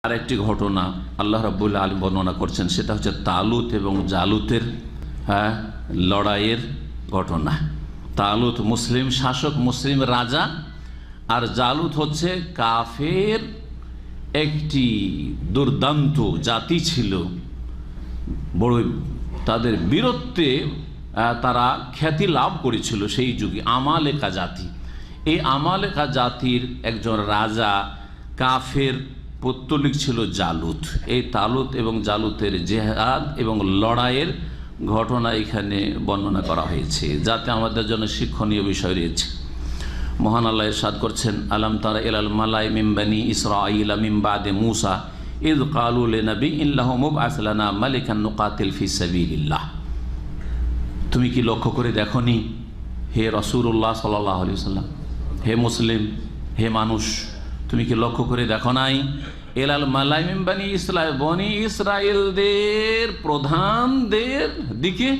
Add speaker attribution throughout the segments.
Speaker 1: আরেকটি ঘটনা আল্লাহ রাব্বুল আলামিন বর্ণনা করছেন, সেটা হচ্ছে তালুত এবং জালুতের লড়াইয়ের ঘটনা। তালুত মুসলিম শাসক, মুসলিম রাজা, আর জালুত হচ্ছে কাফের একটি দুর্দান্ত জাতি ছিল। বড় তাদের বীরত্বে তারা খ্যাতি লাভ করেছিল সেই যুগে, আমালেকা জাতি। এই আমালেকা জাতির একজন রাজা কাফের পৌত্তলিক ছিল জালুত। এই তালুত এবং জালুতের জেহাদ এবং লড়াইয়ের ঘটনা এখানে বর্ণনা করা হয়েছে, যাতে আমাদের জন্য শিক্ষণীয় বিষয় রয়েছে। মহান আল্লাহ ইরশাদ করছেন, আলাম তারা ইলাল মালাই মিন বানি ইসরাঈল মিন বাদে মূসা ইয ক্বালু লিনাবিয়্যিন লাহু মুবআস লানা মালিকান নুকাতিল ফি সাবিলিল্লাহ। তুমি কি লক্ষ্য করে দেখনি হে রাসূলুল্লাহ সাল্লাল্লাহু আলাইহি ওয়াসাল্লাম, হে মুসলিম, হে মানুষ, তুমি কি লক্ষ্য করে দেখো নাই এলাল মালাই মিন বানি ইসরাঈল, বনি ইসরাইলদের প্রধানদের দিকে,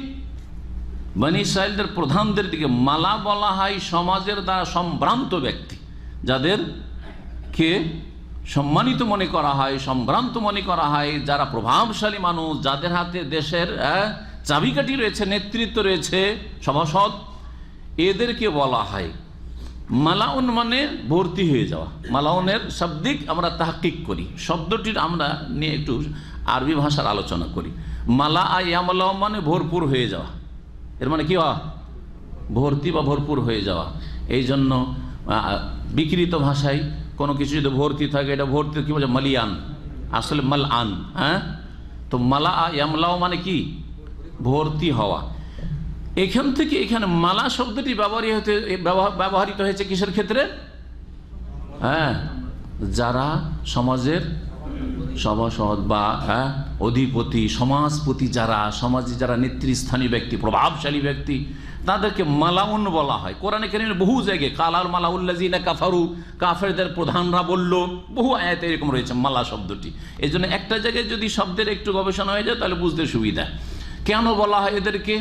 Speaker 1: বনি ইসরাইলদের প্রধানদের দিকে। মালা বলা হয় সমাজের দ্বারা সম্ভ্রান্ত ব্যক্তি, যাদেরকে সম্মানিত মনে করা হয়, সম্ভ্রান্ত মনে করা হয়, যারা প্রভাবশালী মানুষ, যাদের হাতে দেশের চাবিকাঠি রয়েছে, নেতৃত্ব রয়েছে, সভাসদ, এদেরকে বলা হয় মালাউন, মানে ভর্তি হয়ে যাওয়া। মালাউনের শাব্দিক আমরা তাহকিক করি, শব্দটির আমরা নিয়ে একটু আরবি ভাষার আলোচনা করি। মালা ইয়ামালাউ মানে ভরপুর হয়ে যাওয়া, এর মানে কি হওয়া? ভর্তি বা ভরপুর হয়ে যাওয়া। এই জন্য বিকৃত ভাষায় কোনো কিছু যদি ভর্তি থাকে, এটা ভর্তি কি বলছে? মালিয়ান, আসলে মাল আন। হ্যাঁ, তো মালা ইয়ামলাও মানে কি? ভর্তি হওয়া। এখান থেকে এখানে মালা শব্দটি ব্যবহৃত হয়েছে কিসের ক্ষেত্রে? হ্যাঁ, যারা সমাজের সভাসদ বা অধিপতি, সমাজপতি, যারা সমাজে যারা নেতৃস্থানীয় ব্যক্তি, প্রভাবশালী ব্যক্তি, তাদেরকে মালাউন বলা হয়। কোরআনে কারীমের বহু জায়গায় কালাল মালাউল্লাযিনা কাফারু, কাফেরদের প্রধানরা বলল, বহু আয়াতে এরকম রয়েছে মালা শব্দটি। এই জন্য একটা জায়গায় যদি শব্দের একটু গবেষণা হয়ে যায় তাহলে বুঝতে সুবিধা। কেন বলা হয় এদেরকে?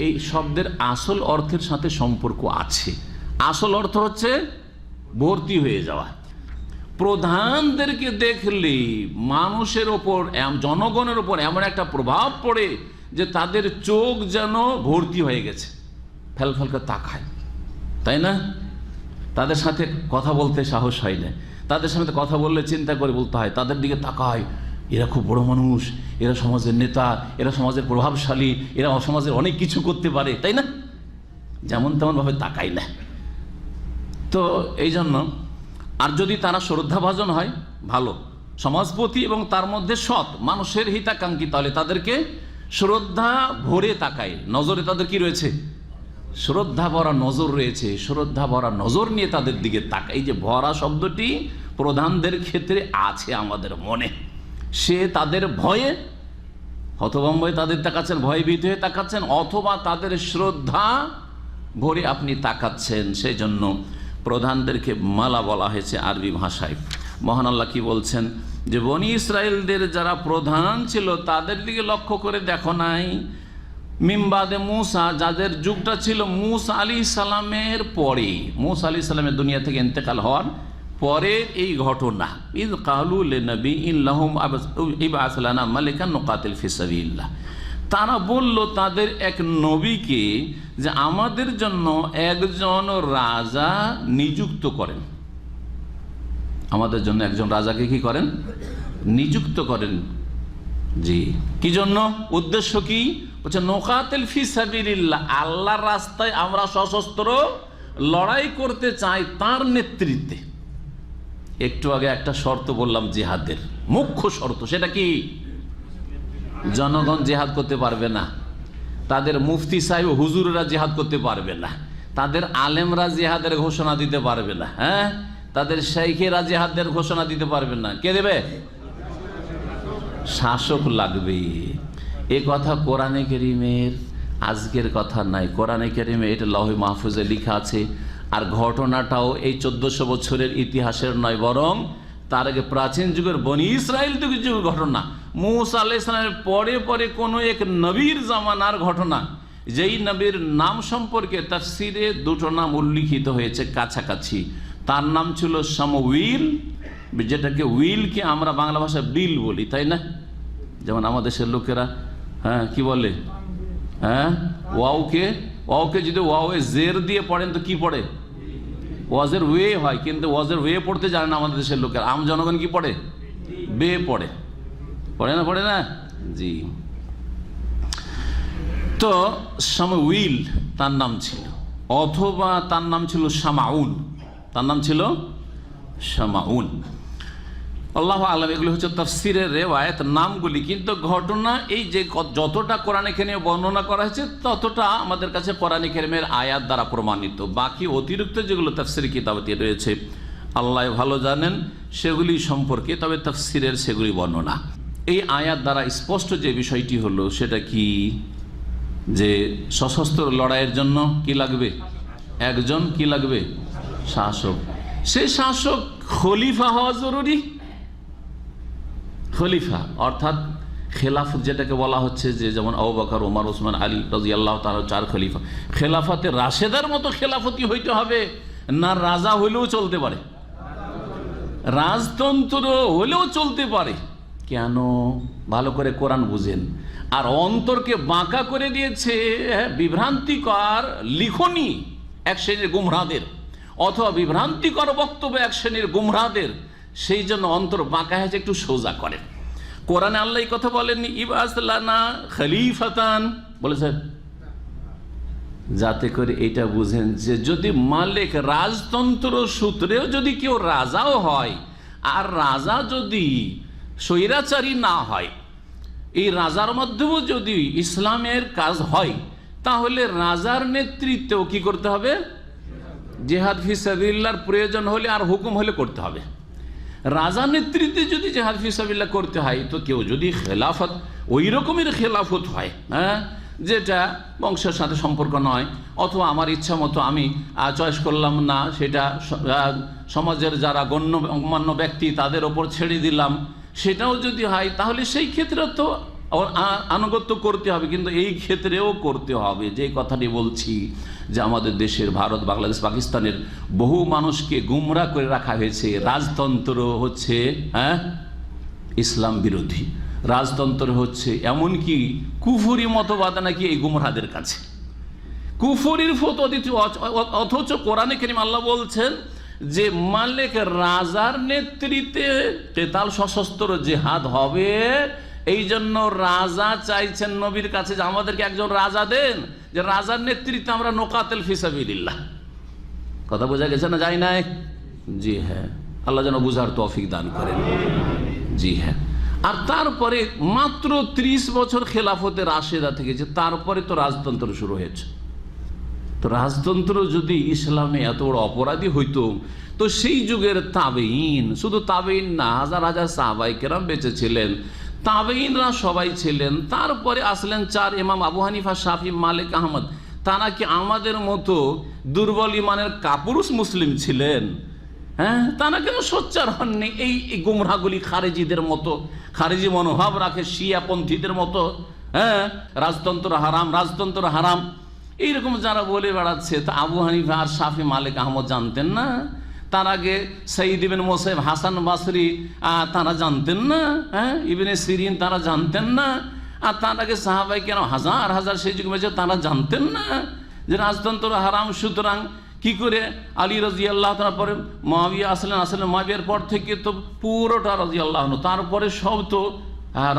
Speaker 1: এই শব্দের আসল অর্থের সাথে সম্পর্ক আছে। আসল অর্থ হচ্ছে ভর্তি হয়ে যাওয়া। প্রধানদেরকে দেখলে মানুষের ওপর, জনগণের ওপর এমন একটা প্রভাব পড়ে যে তাদের চোখ যেন ভর্তি হয়ে গেছে, ফেল ফেল করে তাকায়, তাই না? তাদের সাথে কথা বলতে সাহস হয় না, তাদের সাথে কথা বললে চিন্তা করে বলতে হয়, তাদের দিকে তাকায়, এরা খুব বড় মানুষ, এরা সমাজের নেতা, এরা সমাজের প্রভাবশালী, এরা সমাজের অনেক কিছু করতে পারে, তাই না? যেমন তেমনভাবে তাকায় না। তো এই জন্য, আর যদি তারা শ্রদ্ধাভাজন হয়, ভালো সমাজপতি এবং তার মধ্যে সৎ, মানুষের হিতাকাঙ্ক্ষী, তাহলে তাদেরকে শ্রদ্ধা ভরে তাকায়, নজরে তাদের কি রয়েছে? শ্রদ্ধা ভরা নজর রয়েছে, শ্রদ্ধা ভরা নজর নিয়ে তাদের দিকে তাকায়। এই যে ভরা শব্দটি প্রধানদের ক্ষেত্রে আছে আমাদের মনে, সে তাদের ভয়ে হতভম্ব তাদের তাকাচ্ছেন, ভয়ভীত হয়ে তাকাচ্ছেন, অথবা তাদের শ্রদ্ধা ভরে আপনি তাকাচ্ছেন। সেই জন্য প্রধানদেরকে মালা বলা হয়েছে আরবি ভাষায়। মহান আল্লাহ কি বলছেন? যে বনি ইসরাইলদের যারা প্রধান ছিল তাদের দিকে লক্ষ্য করে দেখো নাই মিমবাদে মূসা, যাদের যুগটা ছিল মূসা আলাইহিস সালামের পরে, মূসা আলাইহিস সালামের দুনিয়া থেকে ইন্তেকাল হওয়ার পরে এই ঘটনা। ইয ক্বালু লিনাবিয়্যিন লাহুম ইবআস লানা মালিকান নুকাতিল ফি সাবিলিল্লাহ। তারা বলল তাদের এক নবীকে যে আমাদের জন্য একজন রাজা নিযুক্ত করেন, আমাদের জন্য একজন রাজাকে কি করেন? নিযুক্ত করেন। জি, কি জন্য? উদ্দেশ্য কি? বলছে নুকাতিল ফি সাবিলিল্লাহ, আল্লাহর রাস্তায় আমরা সশস্ত্র লড়াই করতে চাই তার নেতৃত্বে। একটু আগে একটা শর্ত বললাম জিহাদের, মুখ্য শর্ত, সেটা কি? জনগণ জিহাদ করতে পারবে না, তাদের মুফতি সাহেব হুজুররা জিহাদ করতে পারবে না, তাদের আলেমরা জিহাদের ঘোষণা দিতে পারবে না, হ্যাঁ, তাদের শাইখেরা জিহাদের ঘোষণা দিতে পারবে না। কে দেবে? শাসক লাগবে। এ কথা কোরআনে কারীমের আজকের কথা নাই, কোরআনে কারীমে এটা লৌহে মাহফুজে লেখা আছে। আর ঘটনাটাও এই 1400 বছরের ইতিহাসের নয়, বরং তার আগে প্রাচীন যুগের বনি ইসরাইল যুগের ঘটনা। মূসা আলাইহিস সালামের পরে পরে কোনো এক নবীর জামানার ঘটনা, যেই নবীর নাম সম্পর্কে তাফসিরে দুটো নাম উল্লিখিত হয়েছে কাছাকাছি। তার নাম ছিল শামউইল যেটাকে উইলকে আমরা বাংলা ভাষায় বিল বলি, তাই না? যেমন আমাদের দেশের লোকেরা কি বলে, ওয়াওকে যদি ওয়াওয়ে জের দিয়ে পড়েন তো কি পড়ে? ওয়াজের ওয়ে হয়, কিন্তু ওয়াজের ওয়ে পড়তে জানে না আমাদের দেশের লোকের। আম জনগণ কি পড়ে? বে পড়ে। পড়ে না? জি। তো শামউইল তার নাম ছিল, অথবা তার নাম ছিল শামাউন। তার নাম ছিল শামাউন। আল্লাহু আ'লাম। এগুলো হচ্ছে তাফসীরের রিওয়ায়াত নামগুলি, কিন্তু ঘটনা এই যে যতটা কোরআনে কারিমে বর্ণনা করা হয়েছে ততটা আমাদের কাছে কোরআনে কারিমের আয়াত দ্বারা প্রমাণিত। বাকি অতিরিক্ত যেগুলো তাফসীরের কিতাবে রয়েছে আল্লাহ ভালো জানেন সেগুলি সম্পর্কে, তবে তাফসীরের সেগুলি বর্ণনা। এই আয়াত দ্বারা স্পষ্ট যে বিষয়টি হলো সেটা কি, যে সশস্ত্র লড়াইয়ের জন্য কি লাগবে? একজন কি লাগবে? শাসক। সেই শাসক খলিফা হওয়া জরুরি। খলিফা অর্থাৎ খেলাফত যেটাকে বলা হচ্ছে, যে যেমন আবু বকর, ওমর, ওসমান, আলী রাদিয়াল্লাহু তাআলা 4 খলিফা। খেলাফতে রাশেদার মতো খেলাফতি হইতে হবে না? রাজা হইলেও চলতে পারে, রাজতন্ত্র হলেও চলতে পারে। কেন? ভালো করে কোরআন বুঝেন। আর অন্তরকে বাঁকা করে দিয়েছে বিভ্রান্তিকর লিখনি এক শ্রেণীর গুমরাহদের, অথবা বিভ্রান্তিকর বক্তব্য এক শ্রেণীর গুমরাহদের। সেই জন্য অন্তর বাঁকা হয়েছে, একটু সোজা করেন। কোরআনে আল্লাহ এই কথা বলেননি ইবআস লানা খলিফাতান, বলেছেন যাতে করে এটা বুঝেন যে যদি মালিক রাজতন্ত্র সূত্রেও যদি কেউ রাজাও হয়, আর রাজা যদি স্বৈরাচারী না হয়, এই রাজার মাধ্যমেও যদি ইসলামের কাজ হয়, তাহলে রাজার নেতৃত্বেও কি করতে হবে? জিহাদ ফি সাবিলিল্লাহর প্রয়োজন হলে আর হুকুম হলে করতে হবে। রাজা নেতৃত্বে যদি জিহাদ ফি সাবিলিল্লাহ করতে হয়, তো কেউ যদি খেলাফত ওই রকমের খেলাফত হয়, যেটা বংশের সাথে সম্পর্ক নয়, অথবা আমার ইচ্ছা মতো আমি চয়েস করলাম না, সেটা সমাজের যারা গণ্যমান্য ব্যক্তি তাদের ওপর ছেড়ে দিলাম, সেটাও যদি হয়, তাহলে সেই ক্ষেত্রে তো আনুগত্য করতে হবে। কিন্তু এই ক্ষেত্রেও করতে হবে। যে কথাটি বলছি যে আমাদের দেশের, ভারত, বাংলাদেশ, পাকিস্তানের বহু মানুষকে গুমরাহ করে রাখা হয়েছে। রাজতন্ত্র হচ্ছে ইসলাম বিরোধী, রাজতন্ত্র হচ্ছে এমনকি কুফরি মতবাদ নাকি এই গুমরাহদের কাছে কুফরির ফতোয়া দিতে। অথচ কোরআনে কারীম আল্লাহ বলছেন যে মালিক রাজার নেতৃত্বে কেতাল সশস্ত্র জিহাদ হবে। এই জন্য রাজা চাইছেন নবীর কাছে যে আমাদেরকে একজন রাজা দেন, যে রাজার নেতৃত্বে আমরা নোকাতেল ফি সাবিলিল্লাহ। কথা বোঝা গেছে না? যায় নাই? জি হ্যাঁ, আল্লাহ যেন বুঝার তৌফিক দান করেন। জি হ্যাঁ। আর তারপরে মাত্র 30 বছর খেলাফতে রাশেদা থেকে, যে তারপরে তো রাজতন্ত্র শুরু হয়েছে। তো রাজতন্ত্র যদি ইসলামে এত বড় অপরাধী হইতো, তো সেই যুগের তাবেঈন, শুধু তাবেঈন না, হাজার হাজার সাহাবায়ে কেরাম বেঁচে ছিলেন, তাবেঈনরা সবাই ছিলেন। তারপরে আসলেন 4 ইমাম আবু হানিফা, শাফি, মালিক, আহমদ। তারা কি আমাদের মতো দুর্বল ইমানের কাপুরুষ মুসলিম ছিলেন? তারা কেন সোচ্চার হননি? এই গুমরাহগুলি খারেজিদের মতো, খারেজি মনোভাব রাখে শিয়াপন্থীদের মতো, রাজতন্ত্র হারাম, রাজতন্ত্র হারাম, এইরকম যারা বলে বেড়াচ্ছে। তা আবু হানিফা আর শাফি, মালিক, আহমদ জানতেন না? তার আগে সঈদ ইবনে মুসাইব, হাসান বাসরি তারা জানতেন না? ইবনে সিরিন তারা জানতেন না? আর তার আগে সাহাবায়ে কেরাম হাজার হাজার সেই যুগে বেঁচে, তারা জানতেন না যে রাজতন্ত্র হারাম? সুতরাং কি করে আলী রাদিয়াল্লাহু তাআলা পরে মুআবিয়া আসলেন, মুআবিয়ার পর থেকে তো পুরোটা রাদিয়াল্লাহু আনহু, তারপরে সব তো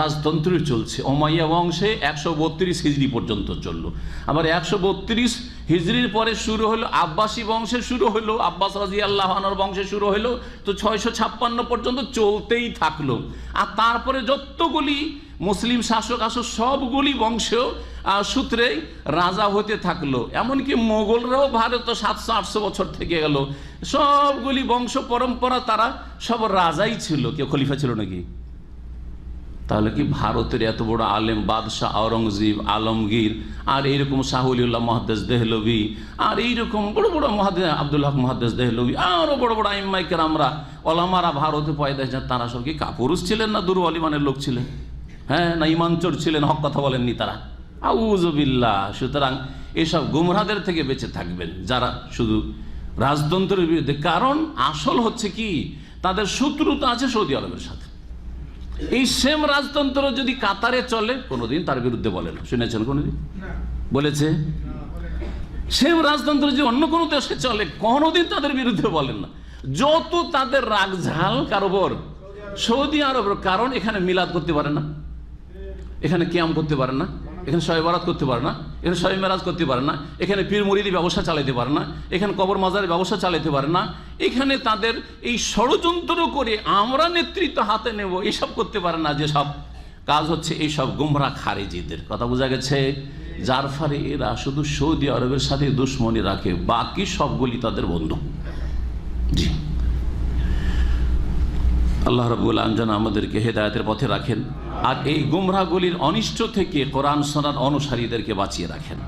Speaker 1: রাজতন্ত্রই চলছে। উমাইয়া বংশে 132 হিজরি পর্যন্ত চললো। আবার 132 হিজরির পরে শুরু হলো আব্বাসী বংশে, শুরু হলো আব্বাস রাদিয়াল্লাহু আনহুর বংশে শুরু হলো, তো 656 পর্যন্ত চলতেই থাকলো। আর তারপরে যতগুলি মুসলিম শাসক আসো সবগুলি বংশ সূত্রেই রাজা হতে থাকলো। এমনকি মোগলরাও ভারত 700-800 বছর থেকে গেল, সবগুলি বংশ পরম্পরা তারা সব রাজাই ছিল, কেউ খলিফা ছিল নাকি? তাহলে কি ভারতের এত বড় আলেম বাদশাহ আওরঙ্গজেব, আলমগীর, আর এইরকম শাহ ওলিউল্লাহ মুহাদ্দিস দেহলভী, আর এইরকম বড় বড় মুহাদ্দিস আব্দুল হক মুহাদ্দিস দেহলভী, আরও বড় বড় আইম্মায়ে কেরামরা, ওলামারা ভারতে পয়দা হয়েছেন, তারা সব কি কাপুরুষ ছিলেন না দুর্বল ইমানের লোক ছিলেন? না ইমানচোর ছিলেন? হক কথা বলেননি তারা? আউযুবিল্লাহ। সুতরাং এসব গুমরাহদের থেকে বেঁচে থাকবেন যারা শুধু রাজতন্ত্রের বিরুদ্ধে। কারণ আসল হচ্ছে কি, তাদের শত্রুতা আছে সৌদি আরবের সাথে। এই সেম রাজতন্ত্র যদি কাতারে চলে, কোনোদিন তার বিরুদ্ধে বলে না, শুনেছেন কোনোদিন বলেছে? সেম রাজতন্ত্র যে অন্য কোনো দেশে চলে, কোনোদিন তাদের বিরুদ্ধে বলেন না। যত তাদের রাগঝাল কারোর সৌদি আরবের, কারণ এখানে মিলাদ করতে পারে না, এখানে কিয়াম করতে পারে না, এখানে শবে বরাত করতে পারে না, এখানে শবে মেরাজ করতে পারে না, এখানে পীর মুরিদি ব্যবসা চালাতে পারে না, এখানে কবর মাজারের ব্যবসা চালাতে পারে না, এখানে তাদের এই ষড়যন্ত্র করে আমরা নেতৃত্ব হাতে নেব এসব করতে পারে না। যে সব কাজ হচ্ছে এই সব গুমরা খারিজিদের, কথা বোঝা গেছে? যার ফলে এরা শুধু সৌদি আরবের সাথে দুশ্মনী রাখে, বাকি সবগুলি তাদের বন্ধু। জি, আল্লাহ রাব্বুল আলামিন যেন আমাদেরকে হেদায়েতের পথে রাখেন, আর এই গুমরাহগুলির অনিষ্ট থেকে কোরআন সুন্নাহর অনুসারীদেরকে বাঁচিয়ে রাখেন।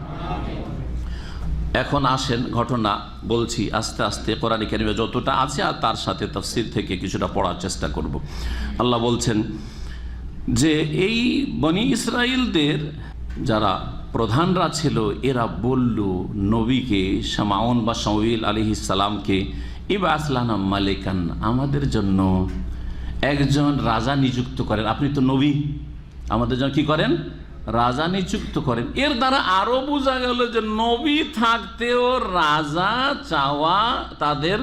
Speaker 1: এখন আসেন, ঘটনা বলছি আস্তে আস্তে, কোরআন কারিমে যতটা আছে আর তার সাথে তাফসীর থেকে কিছুটা পড়ার চেষ্টা করব। আল্লাহ বলছেন যে এই বনি ইসরাইলদের যারা প্রধানরা ছিল, এরা বলল নবীকে, শামাউন বা শামউইল আলাইহিস সালামকে, ইবআস লানা মালিকান, আমাদের জন্য একজন রাজা নিযুক্ত করেন। আপনি তো নবী, আমাদের জন্য কি করেন? রাজা নিযুক্ত করেন। এর দ্বারা আরো বোঝা গেল যে নবী থাকতেও রাজা চাওয়া তাদের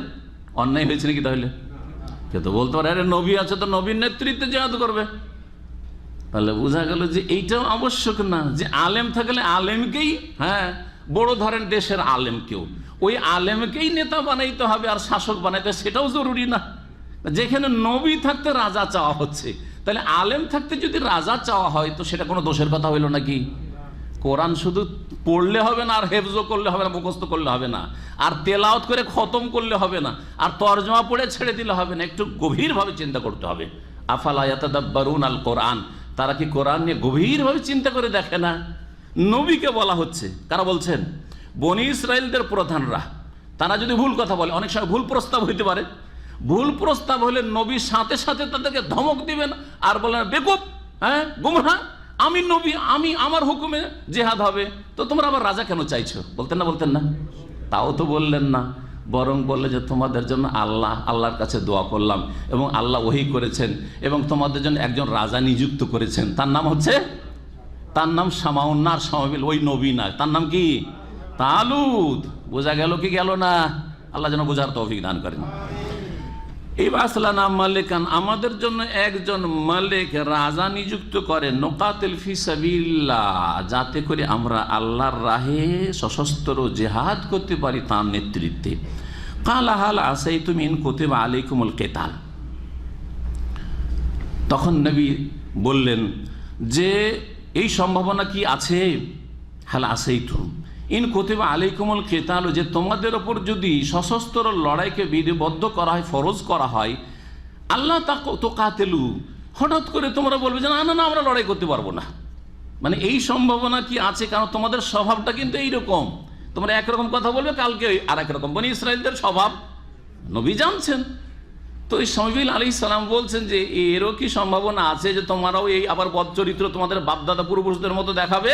Speaker 1: অন্যায় হয়েছে নাকি? তাহলে কে তো বলতে পারে, আরে নবী আছে তো নবীর নেতৃত্বে জিহাদ করবে। তাহলে বোঝা গেল যে এইটাও আবশ্যক না, যে আলেম থাকলে আলেমকেই, হ্যাঁ বড় ধরেন দেশের আলেমকেও, ওই আলেমকেই নেতা বানাইতে হবে আর শাসক বানাইতে, সেটাও জরুরি না। যেখানে নবী থাকতে রাজা চাওয়া হচ্ছে, তাহলে আলেম থাকতে যদি রাজা চাওয়া হয় তো সেটা কোনো দোষের কথা হইল নাকি? কোরআন শুধু পড়লে হবে না, আর হেফজ করলে হবে না, মুখস্থ করলে হবে না, আর তেলাওয়াত করে খতম করলে হবে না, আর তরজমা পড়ে ছেড়ে দিলে হবে না, একটু গভীরভাবে চিন্তা করতে হবে। আফালা ইয়াতাদাব্বারুন আল কোরআন, তারা কি কোরআন নিয়ে গভীরভাবে চিন্তা করে দেখে না? নবীকে বলা হচ্ছে, কারা বলছেন? বনি ইসরাইলদের প্রধানরা। তারা যদি ভুল কথা বলে, অনেক সময় ভুল প্রস্তাব হইতে পারে, ভুল প্রস্তাব হলে নবীর সাথে সাথে তাদেরকে ধমক দিবেন আর বলেন বেকুব, হ্যাঁ গুমরা, আমি নবী, আমি আমার হুকুমে জিহাদ হবে, তো তোমরা আবার রাজা কেন চাইছো? বলতেন না? বলতেন না? তাও তো বললেন না, বরং বললে যে তোমাদের জন্য আল্লাহর কাছে দোয়া করলাম এবং আল্লাহ ওহী করেছেন এবং তোমাদের জন্য একজন রাজা নিযুক্ত করেছেন, তার নাম হচ্ছে, তার নাম শামাউন না শামউইল, ওই নবী না, তার নাম কি? তালুত। বোঝা গেল কি গেল না? আল্লাহ যেন বোঝার তৌফিক দান করেন। ইবআস লানা মালিকান, আমাদের জন্য একজন মালিক, রাজা নিযুক্ত করেন, নুকাতিল ফি সাবিলিল্লাহ, যাতে করে আমরা আল্লাহর রাহে সশস্ত্র জিহাদ করতে পারি তার নেতৃত্বে। ক্বালা হাল আসাইতুম ইন কুতিবা আলাইকুমুল কিতাল, তখন নবী বললেন যে এই সম্ভাবনা কি আছে? হাল আসাইতুম ইন কুতিবা আলাইকুমুল কিতাল, যে তোমাদের ওপর যদি সশস্ত্র লড়াইকে বিধিবদ্ধ করা হয়, ফরজ করা হয়, আল্লাহ তুকাতিলু, হঠাৎ করে তোমরা বলবে যে না না না আমরা লড়াই করতে পারবো না। মানে এই সম্ভাবনা কি আছে? কারণ তোমাদের স্বভাবটা কিন্তু এইরকম, তোমরা একরকম কথা বলবে, কালকে আর একরকম। বনি ইসরাইলদের স্বভাব নবী জানছেন। তো এই শামউইল আলাইহিস সালাম বলছেন যে এরও কি সম্ভাবনা আছে যে তোমরাও এই আবার বদ চরিত্র তোমাদের বাপদাদা পূর্বপুরুষদের মতো দেখাবে,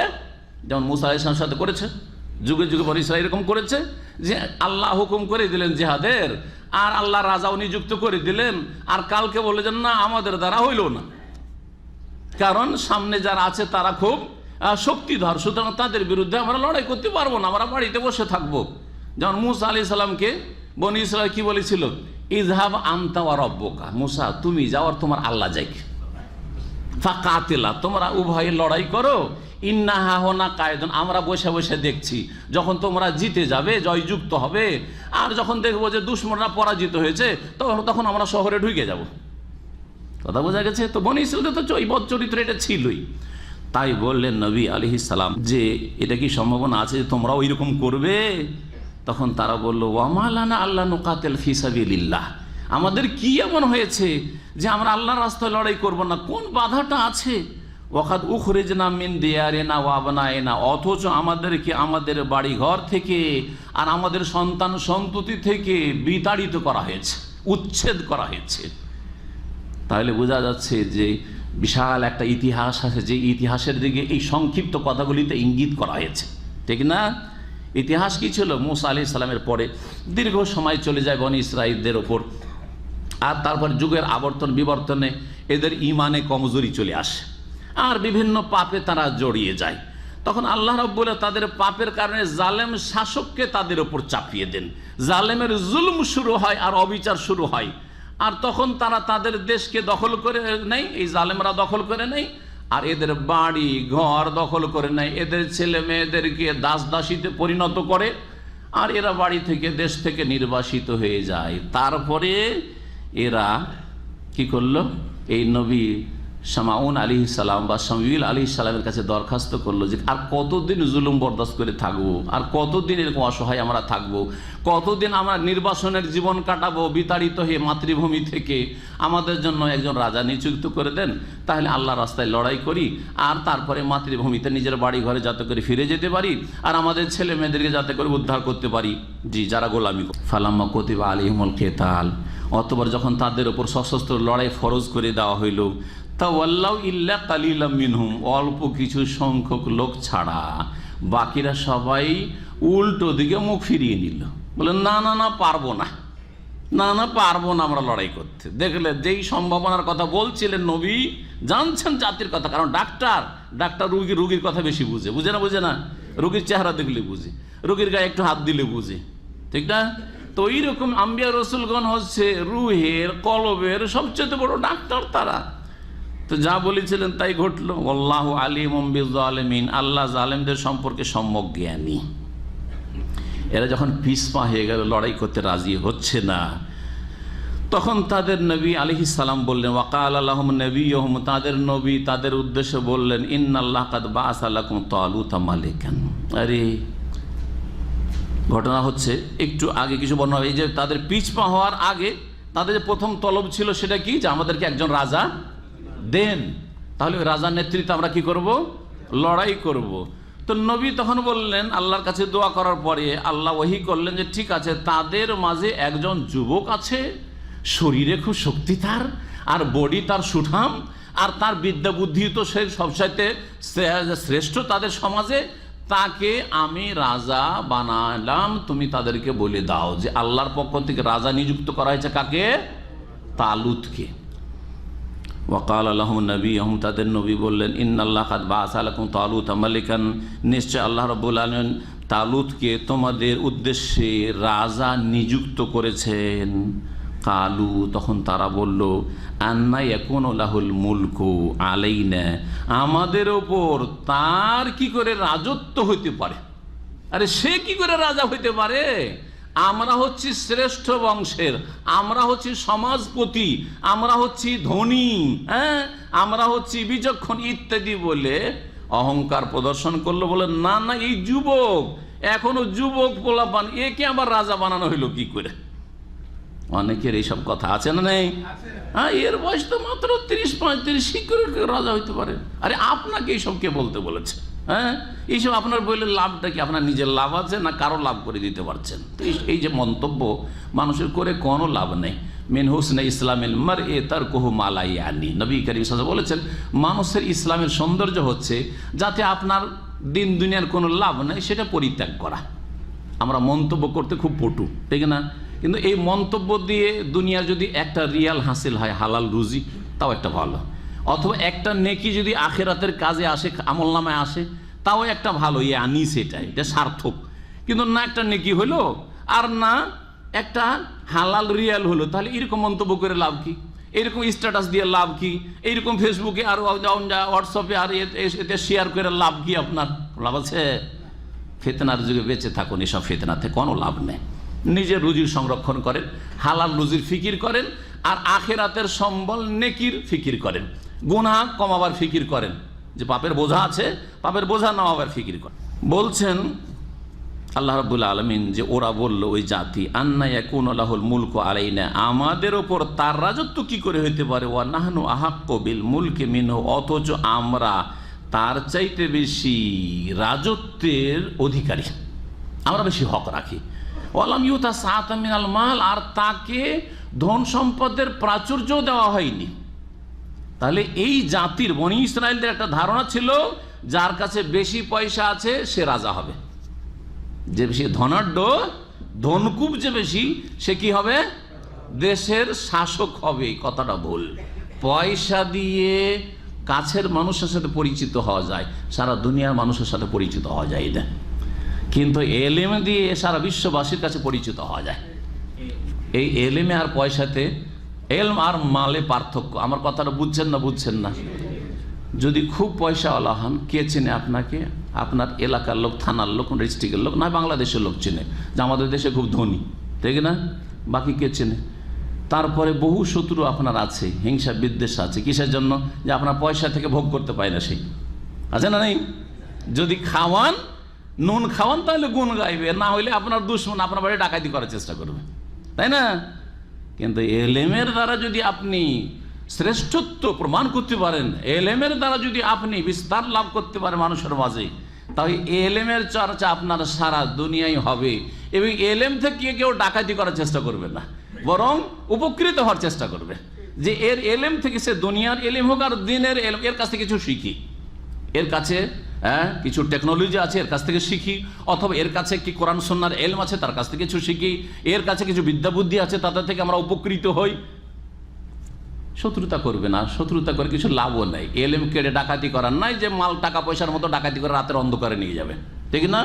Speaker 1: যেমন মুসা আলাইহিস সালামের সাথে করেছে, যুগে যুগে বনি ইসরাইল এরকম করেছে যে আল্লাহ হুকুম করে দিলেন জিহাদের, আর আল্লাহ রাজাও নিযুক্ত করে দিলেন, আর কালকে বলে যে না আমাদের দ্বারা হইল না, কারণ সামনে যারা আছে তারা খুব শক্তিধর, সুতরাং তাদের বিরুদ্ধে আমরা লড়াই করতে পারবো না, আমরা বাড়িতে বসে থাকবো। যেমন মুসা আলাইহিস সালামকে বনি ইসরাইল কি বলেছিল? ইযহাব আনতা ওয়া রাব্বুকা, মুসা তুমি যাও আর তোমার আল্লাহ যাক, ফাকাতিলা, তোমরা উভয়ে লড়াই করো, ইন্নাহা হুনা কায়েদুন, আমরা বসে বসে দেখছি, যখন তোমরা জিতে যাবে, জয়যুক্ত হবে, আর যখন দেখবো যে দুশমনরা পরাজিত হয়েছে, তখন আমরা শহরে ঢুকে যাব। কথা বোঝা গেছে? তো বনি ইসরাইলের তো এই বদ চরিত্র এটা ছিলই। তাই বললেন নবী আলাইহিস সালাম যে এটা কি সম্ভাবনা আছে যে তোমরাও ওইরকম করবে? তখন তারা বলল ওয়ামা লানা আল্লা নুকাতিল ফি সাবিলিল্লাহ, আমাদের কি এমন হয়েছে যে আমরা আল্লাহর রাস্তায় লড়াই করব না? কোন বাধাটা আছে? ওয়াকাদ উখরিজনা মিন দিয়ারিনা ওয়া আবনাইনা, অথচ আমাদেরকে আমাদের বাড়ি ঘর থেকে আর আমাদের সন্তান সন্ততি থেকে বিতাড়িত করা হয়েছে, উচ্ছেদ করা হয়েছে। তাহলে বোঝা যাচ্ছে যে বিশাল একটা ইতিহাস আছে, যে ইতিহাসের দিকে এই সংক্ষিপ্ত কথাগুলিতে ইঙ্গিত করা হয়েছে, ঠিক না? ইতিহাস কি ছিল? মুসা আলাইহিস সালামের পরে দীর্ঘ সময় চলে যায় বনি ইসরাইলদের ওপর, আর তারপর যুগের আবর্তন বিবর্তনে এদের ইমানে কমজোরি চলে আসে আর বিভিন্ন পাপে তারা জড়িয়ে যায়। তখন আল্লাহ রাব্বুল তাদের পাপের কারণে জালেম শাসককে তাদের উপর চাপিয়ে দেন, জালেমের জুলম শুরু হয় আর অবিচার শুরু হয়। আর তখন তারা তাদের দেশকে দখল করে নেয়, এই জালেমরা দখল করে নেয়, আর এদের বাড়ি ঘর দখল করে নেয়, এদের ছেলে মেয়েদেরকে দাস দাসীতে পরিণত করে, আর এরা বাড়ি থেকে দেশ থেকে নির্বাসিত হয়ে যায়। তারপরে এরা কি করলো, এই নবী শামাউন আলাইহিস সালাম বা শামউইল আলাইহিস সালামের কাছে দরখাস্ত করলো যে আর কতদিন জুলুম বরদাস্ত করে থাকবো, আর কতদিন এরকম অসহায় আমরা থাকবো, কতদিন আমরা নির্বাসনের জীবন কাটাবো বিতাড়িত হয়ে মাতৃভূমি থেকে, আমাদের জন্য একজন রাজা নিযুক্ত করে দেন, তাহলে আল্লাহ রাস্তায় লড়াই করি, আর তারপরে মাতৃভূমিতে নিজের বাড়ি ঘরে যাতে করে ফিরে যেতে পারি, আর আমাদের ছেলে মেয়েদেরকে যাতে করে উদ্ধার করতে পারি, জি যারা গোলামি। ফালাম্মা কুতিবা আলাইহিমুল কিতাল, অতঃপর যখন তাদের উপর সশস্ত্র লড়াই ফরজ করে দেওয়া হইল, তাওয়াল্লাউ ইল্লা কালিলাম মিনহুম, অল্প কিছু সংখ্যক লোক ছাড়া বাকিরা সবাই উল্টো দিকে মুখ ফিরিয়ে নিল, বলে না না না পারবো না, না না পারবো না আমরা লড়াই করতে। দেখলে যেই সম্ভাবনার কথা বলছিলেন নবী, জানছেন জাতির কথা, কারণ ডাক্তার রুগীর কথা বেশি বুঝে না, রুগীর চেহারা দেখলে বুঝে, রুগীর গায়ে একটু হাত দিলে বুঝে, ঠিক না? তো এইরকম আম্বিয়া রসুলগণ হচ্ছে রুহের কলবের সবচেয়ে বড় ডাক্তার তারা। তো যা বলেছিলেন তাই ঘটলো। আল্লাহু আলিমুম বিয-যালিমিন, আল্লাহ জালেমদের সম্পর্কে সম্যক জ্ঞানী। এরা যখন পিছপা হয়ে গেল, লড়াই করতে রাজি হচ্ছে না, তখন তাদের নবী আলাইহিস সালাম বললেন, ওয়াকাল লাহুম নবিয়ুহুম, তাদের নবী তাদের উদ্দেশ্যে বললেন, ইন্নাল্লাহ কাদ বাআসা লাকুম তালুতা মালিকান। আরে ঘটনা হচ্ছে একটু আগে কিছু বর্ণনা, এই যে তাদের পিছপা হওয়ার আগে তাদের যে প্রথম তলব ছিল সেটা কি, যে আমাদেরকে একজন রাজা দেন, তাহলে ওই রাজার নেতৃত্বে আমরা কি করব, লড়াই করব। তো নবী তখন বললেন, আল্লাহর কাছে দোয়া করার পরে আল্লাহ ওহী করলেন যে ঠিক আছে, তাদের মাঝে একজন যুবক আছে, শরীরে খুব শক্তি তার, আর বডি তার সুঠাম, আর তার বিদ্যা বুদ্ধি তো সে সবচাইতে শ্রেষ্ঠ তাদের সমাজে, তাকে আমি রাজা বানালাম, তুমি তাদেরকে বলে দাও যে আল্লাহর পক্ষ থেকে রাজা নিযুক্ত করা হয়েছে কাকে, তালুতকে। ওয়াকাল লাহুম নবিয়ুহুম, তাদের নবী বললেন, ইন্নাল্লাহ কাদ বাআসা লাকুম তালুতা মালিকান, নিশ্চয় আল্লাহ রাব্বুল আলামিন তালুতকে তোমাদের উদ্দেশ্যে রাজা নিযুক্ত করেছেন। কালু, তখন তারা বলল, আন্না ইয়াকুনু লাহুল মুলকু আলাইনা, আমাদের ওপর তার কি করে রাজত্ব হইতে পারে? আরে সে কি করে রাজা হইতে পারে? আমরা হচ্ছি শ্রেষ্ঠ বংশের, আমরা হচ্ছি সমাজপতি, আমরা হচ্ছি ধনী, হ্যাঁ আমরা হচ্ছি বিচক্ষণ ইত্যাদি বলে অহংকার প্রদর্শন করলো। বলে না না, এই যুবক, এখনো যুবক পোলাপান, একে আবার রাজা বানানো হইলো কি করে? অনেকের এইসব কথা আছে না নেই? হ্যাঁ, এর বয়স তো মাত্র 30-35, কি করে রাজা হইতে পারে? আরে আপনাকে এইসব কে বলতে বলেছে? হ্যাঁ, এইসব আপনার বললে লাভটা কি? আপনার নিজের লাভ আছে না কারো লাভ করে দিতে পারছেন? তো এই যে মন্তব্য মানুষের করে কোনো লাভ নেই। মিন হুসনে ইসলামিল মারই তারকুহু মা লা ইয়ানি, নবী করিম সাল্লাল্লাহু আলাইহি ওয়াসাল্লাম বলেছেন, মানুষের ইসলামের সৌন্দর্য হচ্ছে যাতে আপনার দিন দুনিয়ার কোনো লাভ নেই সেটা পরিত্যাগ করা। আমরা মন্তব্য করতে খুব পটু, ঠিক না? কিন্তু এই মন্তব্য দিয়ে দুনিয়া যদি একটা রিয়াল হাসিল হয়, হালাল রুজি, তাও একটা ভালো, অথবা একটা নেকি যদি আখেরাতের কাজে আসে, আমলনামায় আসে, তাও একটা ভালো, আনি সেটাই, এটা সার্থক। কিন্তু না একটা নেকি হলো আর না একটা হালাল রিয়াল হলো, তাহলে এরকম মন্তব্য করে লাভ কি? এরকম স্ট্যাটাস দিয়ে লাভ কি? এইরকম ফেসবুকে আর হোয়াটসঅ্যাপে আর এতে শেয়ার করে লাভ কি? আপনার লাভ আছে? ফিতনার যুগে বেঁচে থাকুন, এসব ফিতনাতে কোনো লাভ নেই। নিজের রুজির সংরক্ষণ করেন, হালাল রুজির ফিকির করেন, আর আখেরাতের সম্বল নেকির ফিকির করেন, গুনাহ কমাবার ফিকির করেন, যে পাপের বোঝা আছে, পাপের বোঝা নামাবার ফিকির করেন। বলছেন আল্লাহ রাব্বুল আলামিন যে ওরা বলল, ওই জাতি, আন্না ইয়াকুনু লাহুল মুলকু আলাইনা, আমাদের ওপর তার রাজত্ব কি করে হইতে পারে? ওয়া নাহনু আহাক্কু বিল মুলকি মিনহু, অথচ আমরা তার চাইতে বেশি রাজত্বের অধিকারী, আমরা বেশি হক রাখি। ওয়ালাম ইউতা সাআতাম মিনাল মাল, আর তাকে ধন সম্পদের প্রাচুর্য দেওয়া হয়নি। তাহলে এই জাতির, বনি ইসরায়েলদের একটা ধারণা ছিল, যার কাছে বেশি পয়সা আছে সে রাজা হবে, যে বেশি ধনাঢ্য, ধনকুব যে বেশি, সে কি হবে? দেশের শাসক হবে, এই কথাটা ভুল। পয়সা দিয়ে কাছের মানুষের সাথে পরিচিত হওয়া যায়, সারা দুনিয়ার মানুষের সাথে পরিচিত হওয়া যায় না, কিন্তু এলেম দিয়ে সারা বিশ্ববাসীর কাছে পরিচিত হওয়া যায়। এই এলেমে আর পয়সাতে, এলম আর মালে পার্থক্য। আমার কথাটা বুঝছেন না? বুঝছেন না? যদি খুব পয়সাওয়ালা হন, কে চেনে আপনাকে? আপনার এলাকার লোক, থানার লোক, ডিস্ট্রিক্টের লোক, না বাংলাদেশের লোক চেনে যে আমাদের দেশে খুব ধনী, ঠিক না? বাকি কে চেনে? তারপরে বহু শত্রু আপনার আছে, হিংসা বিদ্বেষ আছে। কিসের জন্য? যে আপনার পয়সা থেকে ভোগ করতে পায় না, সেই আছে না নেই? যদি খাওয়ান, নুন খাওয়ান, তাহলে গুণ গাইবে, না হইলে আপনার দুশ্মন আপনার বাড়ি ডাকাতি করার চেষ্টা করবে, তাই না? কিন্তু এলেমের দ্বারা যদি আপনি শ্রেষ্ঠত্ব প্রমাণ করতে পারেন, এলেমের দ্বারা যদি আপনি বিস্তার লাভ করতে পারেন মানুষের মাঝে, তাই এলেমের চর্চা আপনার সারা দুনিয়ায় হবে, এবং এলেম থেকে কেউ ডাকাতি করার চেষ্টা করবে না, বরং উপকৃত হওয়ার চেষ্টা করবে। যে এর এলেম থেকে, সে দুনিয়ার এলেম হোক আর দিনের এলেম, এর কাছ থেকে কিছু শিখি, এর কাছে কিছু টেকনোলজি আছে, এর কাছ থেকে শিখি, অথবা এর কাছে কি কোরআন সুন্নাহর এলম আছে, তার কাছ থেকে কিছু শিখি, এর কাছে কিছু বিদ্যা বুদ্ধি আছে, তাদের থেকে আমরা উপকৃত হই। শত্রুতা করবে না, শত্রুতা করে কিছু লাভও নাই। এলেম কেড়ে ডাকাতি করার নাই, যে মাল টাকা পয়সার মতো ডাকাতি করে রাতের অন্ধকারে নিয়ে যাবে, ঠিক না?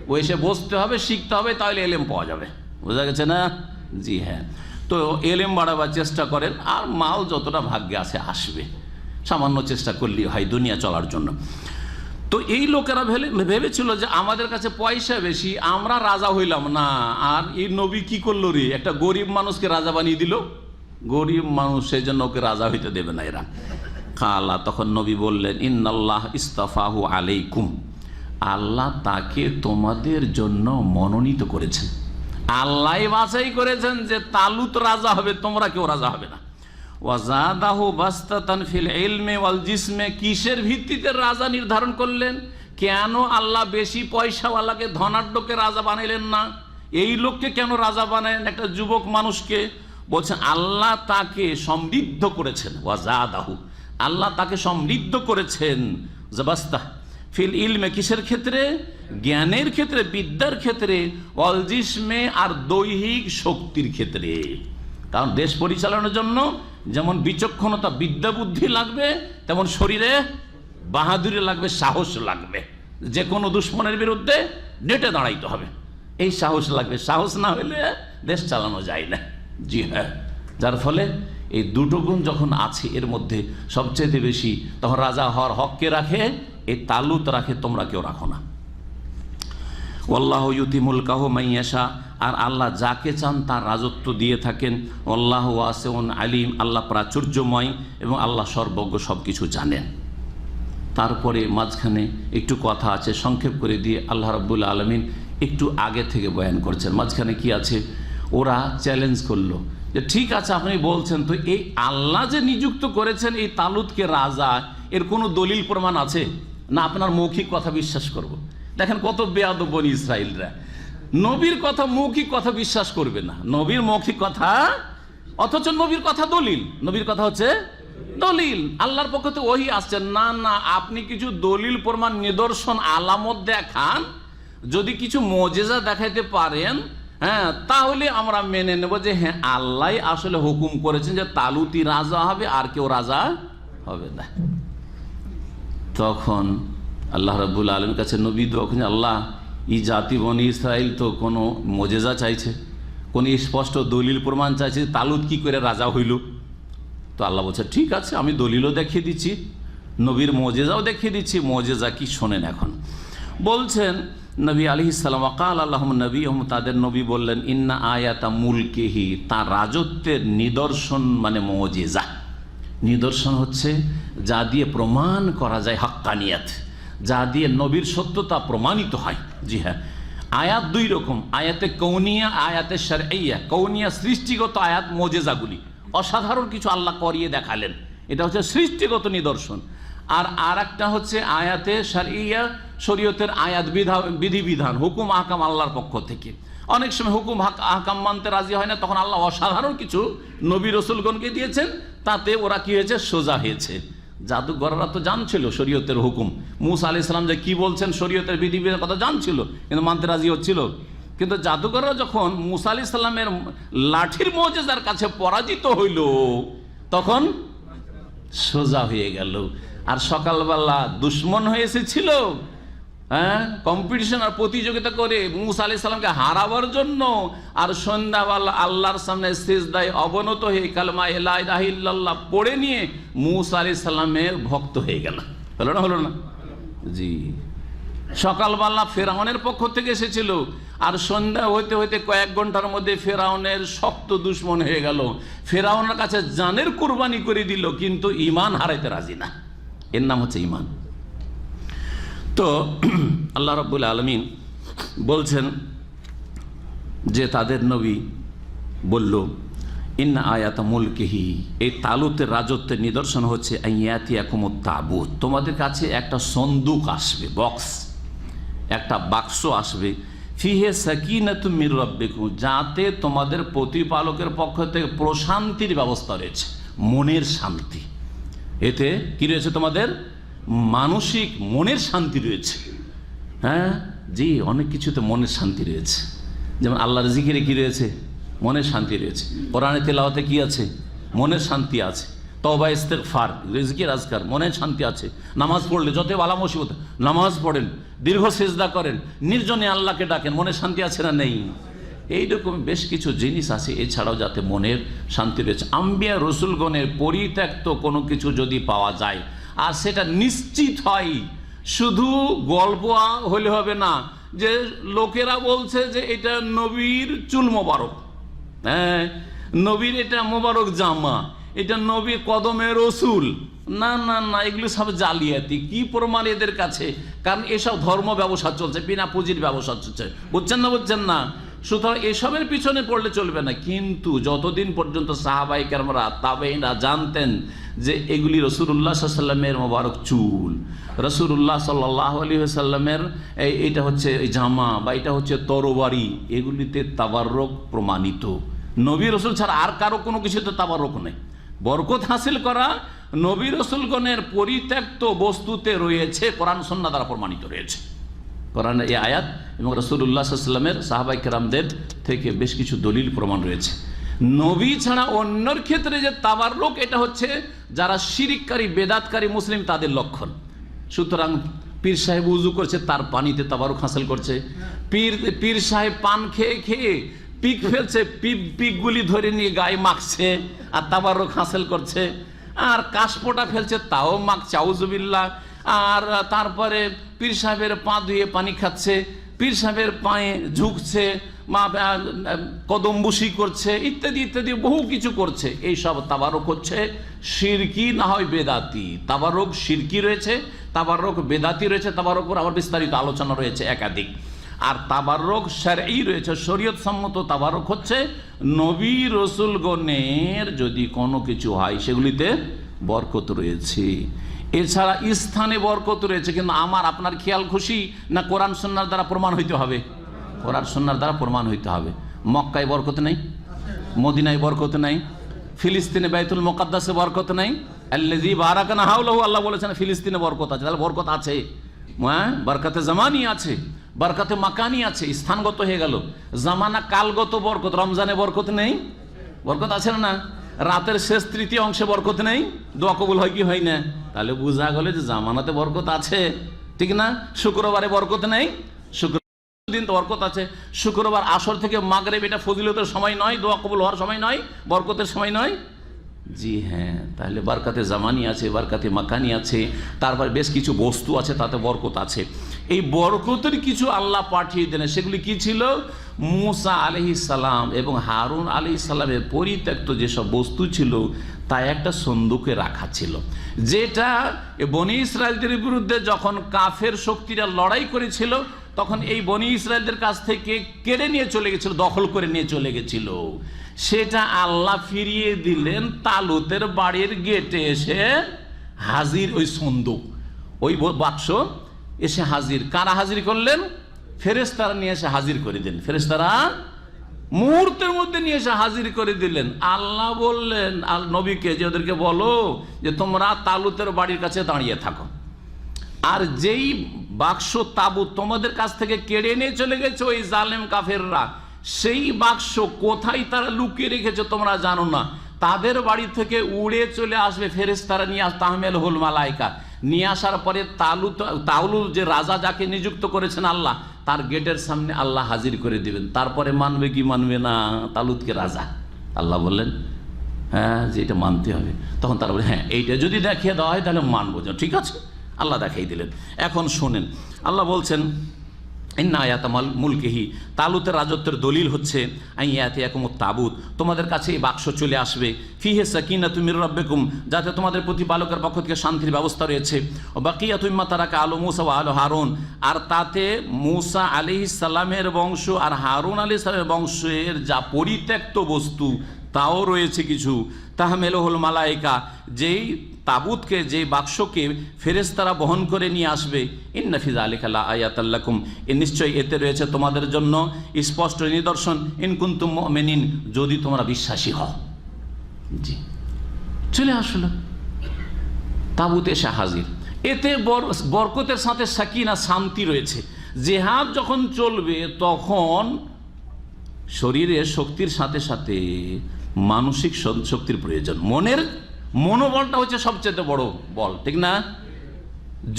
Speaker 1: ও এসে বসতে হবে, শিখতে হবে, তাহলে এলেম পাওয়া যাবে। বোঝা গেছে না? জি হ্যাঁ। তো এলেম বাড়াবার চেষ্টা করেন, আর মাল যতটা ভাগ্যে আছে আসবে, সামান্য চেষ্টা করলেই হয় দুনিয়া চলার জন্য। তো এই লোকেরা ভেবেছিল যে আমাদের কাছে পয়সা বেশি, আমরা রাজা হইলাম না। আর এই নবী কি করলো রে? একটা গরিব মানুষকে রাজা বানিয়ে দিল। গরিব মানুষ, সেই জন্য ওকে রাজা হইতে দেবে না এরা। কালা, তখন নবী বললেন, ইন্নাল্লাহ ইস্তাফাহু আলাইকুম, আল্লাহ তাকে তোমাদের জন্য মনোনীত করেছেন। আল্লাহ বাছাই করেছেন যে তালুত রাজা হবে, তোমরা কেউ রাজা হবে না। ওয়াজাদাহু বাসতাতান ফিল ইলমি ওয়াল জিসমে, কিসের ভিত্তিতে রাজা নির্ধারণ করলেন? কেন আল্লাহ বেশি পয়সাওয়ালাকে, ধনাঢ্যকে রাজা বানাইলেন না? এই লোককে কেন রাজা বানাইলেন, একটা যুবক মানুষকে? বলছেন আল্লাহ তাকে সমৃদ্ধ করেছেন। ওয়াজাদাহু, আল্লাহ তাকে সমৃদ্ধ করেছেন। জাবাস্তা ফিল ইলমে, কিসের ক্ষেত্রে? জ্ঞানের ক্ষেত্রে, বিদ্যার ক্ষেত্রে। ওয়াল জিসমে, আর দৈহিক শক্তির ক্ষেত্রে। কারণ দেশ পরিচালনার জন্য যেমন বিচক্ষণতা, বিদ্যা বুদ্ধি লাগবে, তেমন শরীরে বাহাদুরি লাগবে, সাহস লাগবে। যে কোনো দুশ্মনের বিরুদ্ধে ডেটে দাঁড়াইতে হবে, এই সাহস লাগবে। সাহস না হলে দেশ চালানো যায় না। জি হ্যাঁ। যার ফলে এই দুটো গুণ যখন আছে এর মধ্যে সবচেয়ে বেশি, তখন রাজা হওয়ার হককে রাখে, এই তালুত রাখে, তোমরা কেউ রাখো না। ওয়াল্লাহু ইউতি মুলকাহু মাইয়াশা, আর আল্লাহ যাকে চান তার রাজত্ব দিয়ে থাকেন। আল্লাহু ওয়াসিউন আলিম, আল্লাহ প্রাচুর্যময় এবং আল্লাহ সর্বজ্ঞ, সব কিছু জানেন। তারপরে মাঝখানে একটু কথা আছে, সংক্ষেপ করে দিয়ে আল্লাহ রাব্বুল আলামিন একটু আগে থেকে বয়ান করছেন। মাঝখানে কি আছে? ওরা চ্যালেঞ্জ করলো যে ঠিক আছে আপনি বলছেন, তো এই আল্লাহ যে নিযুক্ত করেছেন এই তালুতকে রাজা, এর কোনো দলিল প্রমাণ আছে না? আপনার মৌখিক কথা বিশ্বাস করব? দেখেন কত বেয়াদব বনি ইসরাইলরা, নবীর কথা, মৌখিক কথা বিশ্বাস করবে না। নবীর মৌখিক কথা, অথচ নবীর কথা দলিল, নবীর কথা হচ্ছে দলিল। আল্লাহর পক্ষ থেকে ওহী আসছে, না না আপনি কিছু দলিল প্রমাণ, নিদর্শন, আলামত দেখান, যদি কিছু মুজিজা দেখাইতে পারেন, হ্যাঁ, তাহলে আমরা মেনে নেব যে হ্যাঁ আল্লাহ আসলে হুকুম করেছেন যে তালুতি রাজা হবে, আর কেউ রাজা হবে না। তখন আল্লাহ রাব্বুল আলামিনের কাছে নবী দোয়া করেন, আল্লাহ এই জাতি বনি ইসরাইল তো কোনো মুজিজা চাইছে, কোন স্পষ্ট দলিল প্রমাণ চাইছে, তালুত কি করে রাজা হইল। তো আল্লাহ বলছে ঠিক আছে, আমি দলিলও দেখিয়ে দিচ্ছি, নবীর মুজিজাও দেখিয়ে দিচ্ছি। মুজিজা কি শোনেন এখন। বলছেন নবী আলাইহিস সালাম, কাল আল্লাহুম নবী, তাদের নবী বললেন, ইন্না আয়াতা মুলকিহি, তার রাজত্বের নিদর্শন মানে মুজিজা। নিদর্শন হচ্ছে যা দিয়ে প্রমাণ করা যায় হাক্কানিয়াত, যা দিয়ে নবীর সত্যতা প্রমাণিত হয়। জি হ্যাঁ, আয়াত দুই রকম, আয়াতে কৌনিয়া, আয়াতে শারঈয়া। কৌনিয়া সৃষ্টিগত আয়াত, মুজিজাগুলি অসাধারণ কিছু আল্লাহ করিয়ে দেখালেন, এটা হচ্ছে সৃষ্টিগত নিদর্শন। আর একটা হচ্ছে আয়াতে শারঈয়া, শরীয়তের আয়াত, বিধিবিধান, হুকুম আহকাম আল্লাহর পক্ষ থেকে। অনেক সময় হুকুম আহকাম মানতে রাজি হয় না, তখন আল্লাহ অসাধারণ কিছু নবী রসুলগণকে দিয়েছেন, তাতে ওরা কি হয়েছে? সোজা হয়েছে। জাদুঘররা তো জানছিল শরীয়তের হুকুম, মুসা আলাইহিস সালাম যে কি বলছেন শরীয়তের বিধিবিধানের কথা জানছিল, কিন্তু মানতে রাজি হচ্ছিল। কিন্তু জাদুকররা যখন মুসা আলাইহিস সালামের লাঠির মুজিজার কাছে পরাজিত হইল তখন সোজা হয়ে গেল। আর সকালবেলা দুশ্মন হয়ে এসেছিল, হ্যাঁ, কম্পিটিশন আর প্রতিযোগিতা করে মুসা আলাইহিস সালামকে হারাবার জন্য, আর সন্ধ্যাবেলা আল্লাহর সামনে সিজদায় অবনত হয়ে কালেমা লা ইলাহা ইল্লাল্লাহ পড়ে নিয়ে মুসা আলাইহিস সালামের ভক্ত হয়ে গেল। হলো না, হলো না? জি। সকালবেলা ফেরাউনের পক্ষ থেকে এসেছিল, আর সন্ধ্যা হইতে হইতে কয়েক ঘন্টার মধ্যে ফেরাউনের শক্ত দুশ্মন হয়ে গেল। ফেরাউনের কাছে জানের কুরবানি করে দিল, কিন্তু ঈমান হারাইতে রাজি না। এর নাম হচ্ছে ঈমান। তো আল্লাহ রাব্বুল আলামিন বলছেন যে তাদের নবী বলল, ইন্না আয়াতা মুলকিহি, এই তালুতের রাজত্বের নিদর্শন হচ্ছে আইয়াতিয়াকুমুত তাবুত, তোমাদের কাছে একটা সন্দুক আসবে, বক্স, একটা বাক্স আসবে, ফিহে সাকিনাতুম মির রাব্বিকুম, যাতে তোমাদের প্রতিপালকের পক্ষ থেকে প্রশান্তির ব্যবস্থা রয়েছে, মনের শান্তি। এতে কি রয়েছে? তোমাদের মানসিক মনের শান্তি রয়েছে। হ্যাঁ জি, অনেক কিছুতে মনের শান্তি রয়েছে। যেমন আল্লাহর জিকিরে কি রয়েছে? মনের শান্তি রয়েছে। কোরআনে তেলাওয়াতে কি আছে? মনের শান্তি আছে। তওবা ইস্তেগফার, জিকির আজকার, মনের শান্তি আছে। নামাজ পড়লে যত বালা মুসিবত, নামাজ পড়েন, দীর্ঘ সিজদা করেন, নির্জনে আল্লাহকে ডাকেন, মনের শান্তি আছে না নেই? এইরকম বেশ কিছু জিনিস আছে। এছাড়াও যাতে মনের শান্তি রয়েছে। আম্বিয়া রসুলগণের পরিত্যক্ত কোনো কিছু যদি পাওয়া যায়, আর সেটা নিশ্চিত হয়, শুধু গল্প হলে হবে না যে লোকেরা বলছে যে এটা নবীর চুল মোবারক, হ্যাঁ, নবীর এটা মোবারক জামা, এটা নবীর কদমে রসুল, না না না, এগুলো সব জালিয়াতি। কি প্রমাণ এদের কাছে? কারণ এসব ধর্ম ব্যবসা চলছে, বিনা পুঁজির ব্যবসা চলছে, বুঝছেন না? বুঝছেন না? সুতরাং এসবের পিছনে পড়লে চলবে না। কিন্তু যতদিন পর্যন্ত সাহাবায়ে কেরামরা, তাবেঈনরা জানতেন যে এগুলি রাসূলুল্লাহ সাল্লাল্লাহু আলাইহি ওয়াসাল্লামের মোবারক চুল, রাসূলুল্লাহ সাল্লাল্লাহু আলাইহি ওয়াসাল্লামের এটা হচ্ছে জামা, বা এটা হচ্ছে তরবারি, এগুলিতে তাবাররুক প্রমাণিত। নবী রসুল ছাড়া আর কারো কোনো কিছুতে তাবাররুক নেই। বরকত হাসিল করা নবী রসুলগণের পরিত্যক্ত বস্তুতে রয়েছে, কোরআন সুন্নাহ দ্বারা প্রমাণিত রয়েছে। কোরআনের এই আয়াত এবং রাসূলুল্লাহ সাল্লাল্লাহু আলাইহি ওয়াসাল্লামের সাহাবায়ে কেরামদের থেকে বেশ কিছু দলিল প্রমাণ রয়েছে। নবী ছাড়া অন্যর ক্ষেত্রে যে তাবাররুক, এটা হচ্ছে যারা শিরিককারী, বেদাতকারী মুসলিম, তাদের লক্ষণ। সুতরাং পীর সাহেব উজু করছে, তার পানিতে তাবাররুক হাসিল করছে। পীর সাহেব পান খেয়ে খেয়ে পিক ফেলছে, পিকগুলি ধরে নিয়ে গায়ে মাখছে আর তাবাররুক হাসিল করছে। আর কাশপোটা ফেলছে, তাও মাখছে, আউযুবিল্লাহ। আর তারপরে পীর সাহেবের পা ধুয়ে পানি খাচ্ছে, পীর সাহেবের পায়ে ঝুঁকছে, কদমবুসি করছে, ইত্যাদি ইত্যাদি বহু কিছু করছে। এইসব তাবারুক হচ্ছে শিরকি, না হয় বেদাতি। তাবারুক শিরকি রয়েছে, তাবারুক বেদাতি রয়েছে, তাবারুকের আবার বিস্তারিত আলোচনা রয়েছে একাধিক। আর তাবারুক শারঈ রয়েছে, শরীয়ত সম্মত তাবারুক হচ্ছে নবী রসুলগণের যদি কোনো কিছু হয় সেগুলিতে বরকত রয়েছে। এছাড়া স্থানে বরকত রয়েছে, কিন্তু আমার আপনার খেয়াল খুশি না কোরআন সুন্নাহর দ্বারা প্রমাণ হইতে হবে? কোরআন সুন্নাহর দ্বারা প্রমাণ হইতে হবে। মক্কায় বরকত নেই, মদিনায় বরকত নাই, ফিলিস্তিনে বাইতুল মুকাদ্দাসে বরকত নাই। আল্লাযী বারাকানা হাওলাহু, আল্লাহ বলেছেন ফিলিস্তিনে বরকত আছে। তাহলে বরকত আছে, হ্যাঁ, বরকতে জামানি আছে, বরকতে মাকানি আছে, স্থানগত হয়ে গেল। জামানা কালগত বরকত, রমজানে বরকত নেই, বরকত আছে না? রাতের শেষ তৃতীয় অংশে বরকত নেই, দোয়া কবুল হয় কি হয় না? তাহলে বোঝা গেল যে জামানাতে বরকত আছে, ঠিক না? শুক্রবারে বরকত নেই, শুক্রবার দিন তো বরকত আছে। শুক্রবার আসর থেকে মাগরিব, এটা ফজিলতের সময় নয়, দোয়া কবুল হওয়ার সময় নয়, বরকতের সময় নয়। জি হ্যাঁ, তাহলে বরকতে জামানি আছে, বরকতে মাকানি আছে, তারপর বেশ কিছু বস্তু আছে, তাতে বরকত আছে। এই বরকতের কিছু আল্লাহ পাঠিয়ে দেন। সেগুলি কি ছিল? মুসা আলাইহিস সালাম এবং হারুন আলাইহিস সালামের পরিত্যক্ত যেসব বস্তু ছিল তা একটা সন্দুকে রাখা ছিল, যেটা বনি ইসরায়েলদের বিরুদ্ধে যখন কাফের শক্তিরা লড়াই করেছিল তখন এই বনি ইসরায়েলদের কাছ থেকে কেড়ে নিয়ে চলে গেছিল, দখল করে নিয়ে চলে গেছিল। সেটা আল্লাহ ফিরিয়ে দিলেন। তালুতের বাড়ির গেটে এসে হাজির ওই সন্দুক, ওই বাক্স এসে হাজির। কারা হাজির করলেন? ফেরেশতারা নিয়ে এসে হাজির করে দিলেন। ফেরেশতারা মুহূর্তের মধ্যে নিয়ে এসে হাজির করে দিলেন। আল্লাহ বললেন আল নবীকে যে ওদেরকে বলো যে তোমরা তালুতের বাড়ির কাছে দাঁড়িয়ে থাকো, আর যেই বাক্স তাবুত তোমাদের কাছ থেকে কেড়ে নিয়ে চলে গেছে ওই জালেম কাফেররা। সেই বাক্স কোথায় তারা লুকিয়ে রেখেছে তোমরা জানো না। তাদের বাড়ি থেকে উড়ে চলে আসবে ফেরেশতারা নিয়ে তাহমেল হুল মালাইকা, নিয়ে আসার পরে তালুত যে রাজা যাকে নিযুক্ত করেছেন আল্লাহ, তার গেটের সামনে আল্লাহ হাজির করে দিবেন। তারপরে মানবে কি মানবে না তালুতকে রাজা? আল্লাহ বললেন হ্যাঁ যে এটা মানতে হবে। তখন তারা বলে হ্যাঁ এইটা যদি দেখিয়ে দেওয়া হয় তাহলে মানবো। ঠিক আছে, আল্লাহ দেখাই দিলেন। এখন শোনেন, আল্লাহ বলছেন ইন্না আয়াতা মুলকিহি, তালুতের রাজত্বের দলিল হচ্ছে আইয়াতিয়াকুমুত তাবুত, তোমাদের কাছে এই বাক্স চলে আসবে, ফিহে সাকিনাতুম মির রাব্বিকুম, যাতে তোমাদের প্রতিপালকের পক্ষ থেকে শান্তির ব্যবস্থা রয়েছে, ও বাকিয়াতুম মিম্মা তারাকা আলু মূসা ওয়া আলু হারুন, আর তাতে মূসা আলাইহিস সালামের বংশ আর হারুন আলাইহিস সালামের বংশের যা পরিত্যক্ত বস্তু তাও রয়েছে কিছু। তাহমেলুহুল মালাইকা, যেই তাবুতকে যে বাক্সকে ফেরেশতারা বহন করে নিয়ে আসবে। ইন্না ফি যালিকা লাআয়াতাল লাকুম, নিশ্চয়ই এতে রয়েছে তোমাদের জন্য স্পষ্ট নিদর্শন। ইন কুনতুম মুমিনিন, যদি তোমরা বিশ্বাসী হও। জি, চলে আসলো তাবুত এসে হাজির। এতে বরকতের সাথে সাকিনা শান্তি রয়েছে। জিহাদ যখন চলবে তখন শরীরের শক্তির সাথে সাথে মানসিক শক্তির প্রয়োজন। মনোবলটা হচ্ছে সবচেয়ে বড় বল, ঠিক না?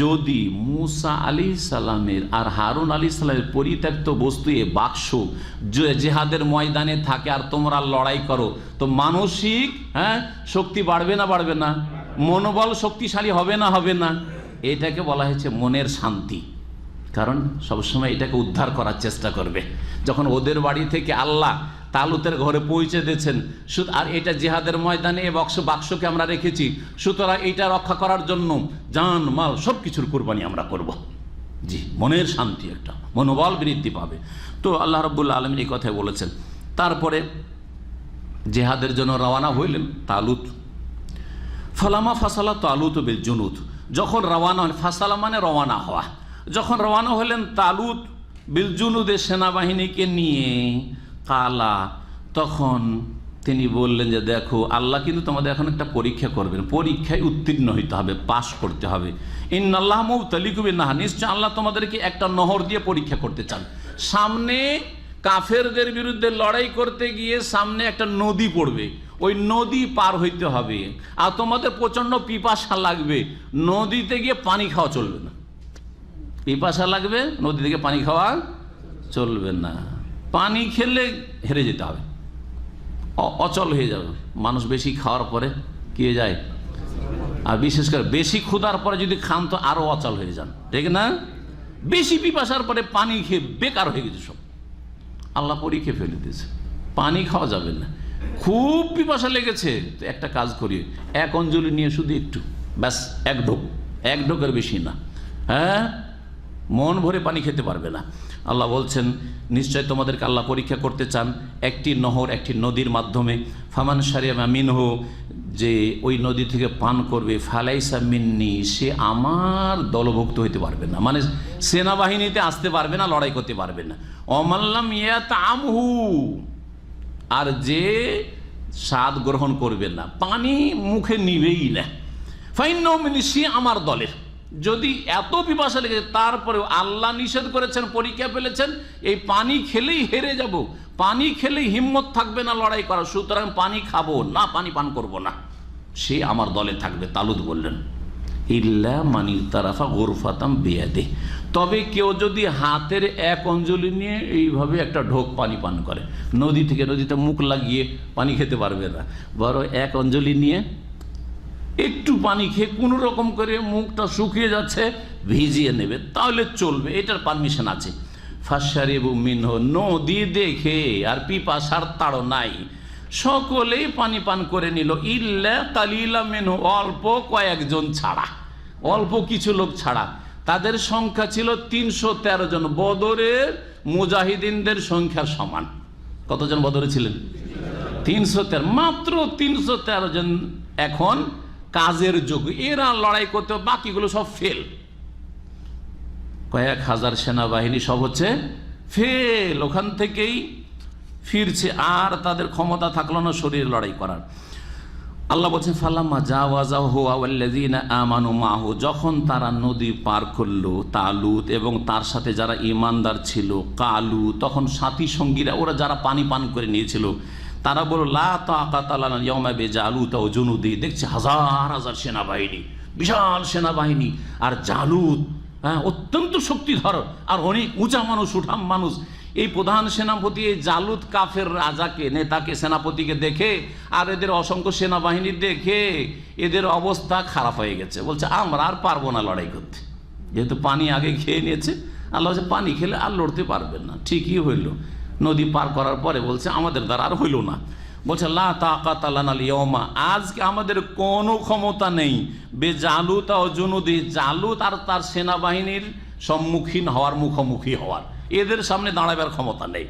Speaker 1: যদি মূসা আলাইহিস সালামের আর হারুন আলাইহিস সালামের পরিত্যক্ত বস্তু এ বাক্স জিহাদের ময়দানে থাকে আর তোমরা লড়াই করো, তো মানসিক শক্তি বাড়বে না বাড়বে না? মনোবল শক্তিশালী হবে না হবে না? এটাকে বলা হয়েছে মনের শান্তি। কারণ সবসময় এটাকে উদ্ধার করার চেষ্টা করবে। যখন ওদের বাড়ি থেকে আল্লাহ তালুতের ঘরে পৌঁছে দিয়েছেন, আর এটা জিহাদের ময়দানে বাক্সকে আমরা রেখেছি, সুতরাং এটা রক্ষা করার জন্য জান মাল সব কিছুর কোরবানি আমরা করব। জি, মনের শান্তি, একটা মনোবল বৃদ্ধি পাবে। তো আল্লাহ রাব্বুল আলামিন এই কথাই বলেছেন। তারপরে জিহাদের জন্য রওনা হইলেন তালুত। ফালামা ফাসালা তালুত বিল জুনুদ, যখন রওনা, ফাসালা মানে রওনা হওয়া, যখন রওনা হলেন তালুত বিল জুনুদের সেনাবাহিনীকে নিয়ে, কালা, তখন তিনি বললেন যে দেখো আল্লাহ কিন্তু তোমাদের এখন একটা পরীক্ষা করবেন, পরীক্ষায় উত্তীর্ণ হইতে হবে, পাশ করতে হবে। ইন্নাল্লাহ মুবতালিকুম বিন্নাহার, নিশ্চয় আল্লাহ তোমাদেরকে একটা নহর দিয়ে পরীক্ষা করতে চান। সামনে কাফেরদের বিরুদ্ধে লড়াই করতে গিয়ে সামনে একটা নদী পড়বে, ওই নদী পার হইতে হবে, আর তোমাদের প্রচণ্ড পিপাসা লাগবে, নদীতে গিয়ে পানি খাওয়া চলবে না। পিপাসা লাগবে, নদী থেকে পানি খাওয়া চলবে না। পানি খেলে হেরে যেতে হবে, অচল হয়ে যাবে। মানুষ বেশি খাওয়ার পরে কি হয়ে যায়, আর বিশেষ করে বেশি ক্ষুধার পরে যদি খান তো আরো অচল হয়ে যান, ঠিক না? বেশি পিপাসার পরে পানি খেয়ে বেকার হয়ে গেছে সব, আল্লাহ পরীক্ষা ফেলে দিয়েছে, পানি খাওয়া যাবে না। খুব পিপাসা লেগেছে তো একটা কাজ করি, এক অঞ্জলি নিয়ে শুধু একটু, ব্যাস এক ঢোকের বেশি না, মন ভরে পানি খেতে পারবে না। আল্লাহ বলছেন নিশ্চয় তোমাদেরকে আল্লাহ পরীক্ষা করতে চান একটি নহর, একটি নদীর মাধ্যমে। ফামান শারিবা মিনহু, যে ওই নদী থেকে পান করবে, ফালাইসা মিন্নি, সে আমার দলভুক্ত হইতে পারবে না, মানে সেনাবাহিনীতে আসতে পারবে না, লড়াই করতে পারবে না। অমাল্লাম ইয়াতামহু, আর যে স্বাদ গ্রহণ করবে না, পানি মুখে নিবেই না, ফাইন্নাহু মিন্নি, সে আমার দলের। যদি এত পিপাসা লেগে তারপরে আল্লাহ নিষেধ করেছেন, পরীক্ষা ফেলেছেন, এই পানি খেলেই হেরে যাব, পানি খেলেই হিম্মত থাকবে না লড়াই করা, সুতরাং পানি খাবো না, পানি পান করব না, সে আমার দলে থাকবে। তালুত বললেন ইল্লা মানি তারাফা গোরফাতাম বিয়াদে, তবে কেউ যদি হাতের এক অঞ্জলি নিয়ে এইভাবে একটা ঢোক পানি পান করে, নদী থেকে, নদীতে মুখ লাগিয়ে পানি খেতে পারবে না, বড় এক অঞ্জলি নিয়ে একটু পানি খেয়ে কোনো রকম করে মুখটা শুকিয়ে যাচ্ছে ভিজিয়ে নেবে, তাহলে চলবে, এটার পারমিশন আছে। ফাশারিবু মিনহু, নদী দেখে আর পিপাসার তাড়ো নাই, সকলেই পানি পান করে নিল। ইল্লা কালিলা মিনহু, অল্প কয়েকজন ছাড়া, অল্প কিছু লোক ছাড়া। তাদের সংখ্যা ছিল 313 জন, বদরের মুজাহিদিনদের সংখ্যার সমান। কতজন বদরে ছিলেন? 313, মাত্র 313 জন এখন কাজের যোগ্য, এরা লড়াই করতে, বাকিগুলো সব ফেল। কয়েক হাজার সেনাবাহিনী সব হচ্ছে ফেল, ওখান থেকেই ফিরছে, আর তাদের ক্ষমতা থাকলো না শরীর লড়াই করার। আল্লাহ বলছেন ফালাম্মা জাওয়াজাহু ওয়াল্লাযিনা আমানু মাহু, যখন তারা নদী পার করলো তালুত এবং তার সাথে যারা ঈমানদার ছিল কালু, তখন সাথী সঙ্গীরা ওরা যারা পানি পান করে নিয়েছিল তারা বলল লা তাকাতা লানা ইয়াওমা বিজালুত ওয়া জুনুদি। দেখছে হাজার হাজার সেনাবাহিনী, বিশাল সেনাবাহিনী, আর জালুত অত্যন্ত শক্তিধর আর অনেক উঁচা মানুষ, উঠাম মানুষ। এই প্রধান সেনাপতি এই জালুত কাফের রাজাকে, নেতাকে, সেনাপতিকে দেখে আর এদের অসংখ্য সেনাবাহিনী দেখে এদের অবস্থা খারাপ হয়ে গেছে। বলছে আমরা আর পারবো না লড়াই করতে, যেহেতু পানি আগে খেয়ে নিয়েছে। আল্লাহ বলছে পানি খেলে আর লড়তে পারবেন না। ঠিকই হইল, নদী পার করার পরে বলছে আমাদের দ্বারা আর হইল না। বলছে লা তাকাতা লানাল ইয়াওমা, আজকে আমাদের কোনো ক্ষমতা নেই বেজালুত ও জুনুদি, জালুত আর তার সেনাবাহিনীর সম্মুখীন হওয়ার, মুখোমুখি হওয়ার, এদের সামনে দাঁড়াবার ক্ষমতা নেই।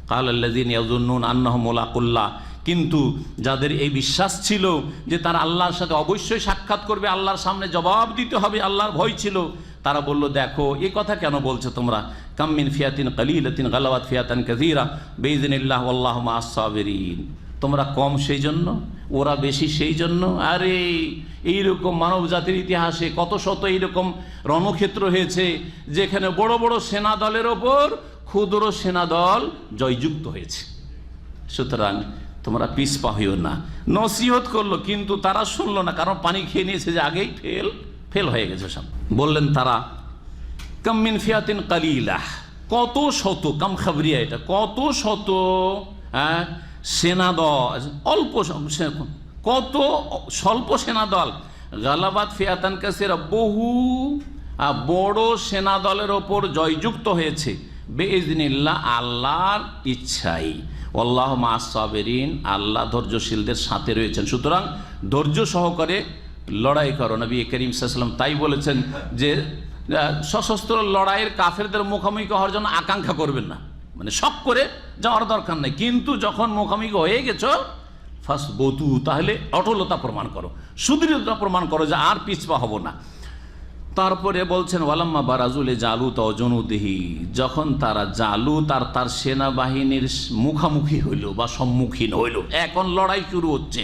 Speaker 1: কালাল্লাযীনা ইয়াযুন্নুনা আন্নাহুম মুলাকুল্লাহ, কিন্তু যাদের এই বিশ্বাস ছিল যে তারা আল্লাহর সাথে অবশ্যই সাক্ষাৎ করবে, আল্লাহর সামনে জবাব দিতে হবে, আল্লাহর ভয় ছিল, তারা বলল দেখো এ কথা কেন বলছো তোমরা, কাম মিন ফিয়াতিন কালিলাতিন গালাবাত ফিয়াতান কাসীরা বিইযনিল্লাহ ওয়াল্লাহু মা'আস সাবিরিন। তোমরা কম সেই জন্য, ওরা বেশি সেই জন্য। আরে এইরকম মানব জাতির ইতিহাসে কত শত এইরকম রণক্ষেত্র হয়েছে যেখানে বড় বড় সেনা দলের ওপর ক্ষুদ্র সেনাদল জয়যুক্ত হয়েছে। সুতরাং তোমরা পিছপা হইও না। নসিহত করলো কিন্তু তারা শুনলো না, কারণ পানি খেয়ে নিয়েছে যে আগেই ফেল হয়ে গেছে সব। বললেন তারা কাম মিন ফিয়াতিন কালিলাহ, কত শত, কাম খাবরিয়া, এটা কত শত সেনাদল, অল্প কত স্বল্প সেনাদল, গালাবাত ফিয়াতান কাসীরা, বহু বড় সেনাদলের ওপর জয়যুক্ত হয়েছে বিইজনিল্লাহ, আল্লাহর ইচ্ছাই, আল্লাহু মা'আস সাবিরিন, আল্লাহ ধৈর্যশীলদের সাথে রয়েছেন। সুতরাং ধৈর্য সহকারে লড়াই করো। নবী করিম সাল্লাল্লাহু আলাইহি ওয়াসাল্লাম তাই বলেছেন যে সশস্ত্র লড়াইয়ের কাফেরদের মুখোমুখি হওয়ার জন্য আকাঙ্ক্ষা করবেন না, মানে শখ করে যাওয়ার দরকার নেই, কিন্তু যখন মুখোমুখি হয়ে গেছো ফাসবুতু, তাহলে অটলতা প্রমাণ করো, সুদৃঢ়তা প্রমাণ করো যে আর পিছপা হব না। তারপরে বলছেন ওয়ালাম্মা বারাজুল জালুত ও জুনুদিহি, যখন তারা জালুত আর তার সেনাবাহিনীর মুখোমুখি হইল বা সম্মুখীন হইল, এখন লড়াই শুরু হচ্ছে।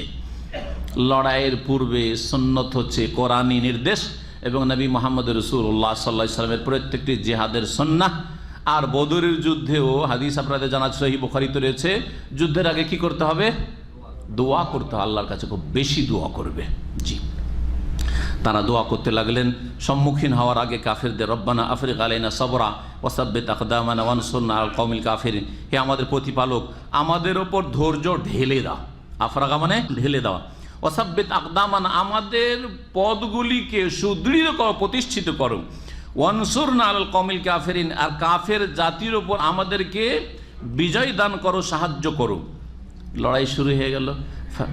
Speaker 1: লড়াইয়ের পূর্বে সুন্নত হচ্ছে কোরআনী নির্দেশ এবং নবী মুহাম্মদ রাসূলুল্লাহ সাল্লাল্লাহু আলাইহি ওয়াসাল্লামের প্রত্যেকটি জিহাদের সুন্নাহ। আর বদরের যুদ্ধেও হাদিস আপনাদের জানা সহিহ বুখারীতে রয়েছে, যুদ্ধের আগে কি করতে হবে? দোয়া করতে হবে, আল্লাহর কাছে খুব বেশি দোয়া করবে। জি, তারা দোয়া করতে লাগলেন সম্মুখীন হওয়ার আগে কাফেরদের, রব্বানা আফরিগ আলাইনা সাবরা ওয়া সাব্বিত আকদামানা ওয়ানসুরনা আলাল কওমিল কাফিরিন, হে আমাদের প্রতিপালক আমাদের ওপর ধৈর্য ঢেলে দাও। আফরাগা মানে ঢেলে দেওয়া, ওয়া সাব্বিত আকদামানা আমাদের পদগুলিকে সুদৃঢ় করো, প্রতিষ্ঠিত করো, ওয়ানসুরনা আলাল কওমিল কাফিরিন আর কাফের জাতির ওপর আমাদেরকে বিজয় দান করো, সাহায্য করো। লড়াই শুরু হয়ে গেল।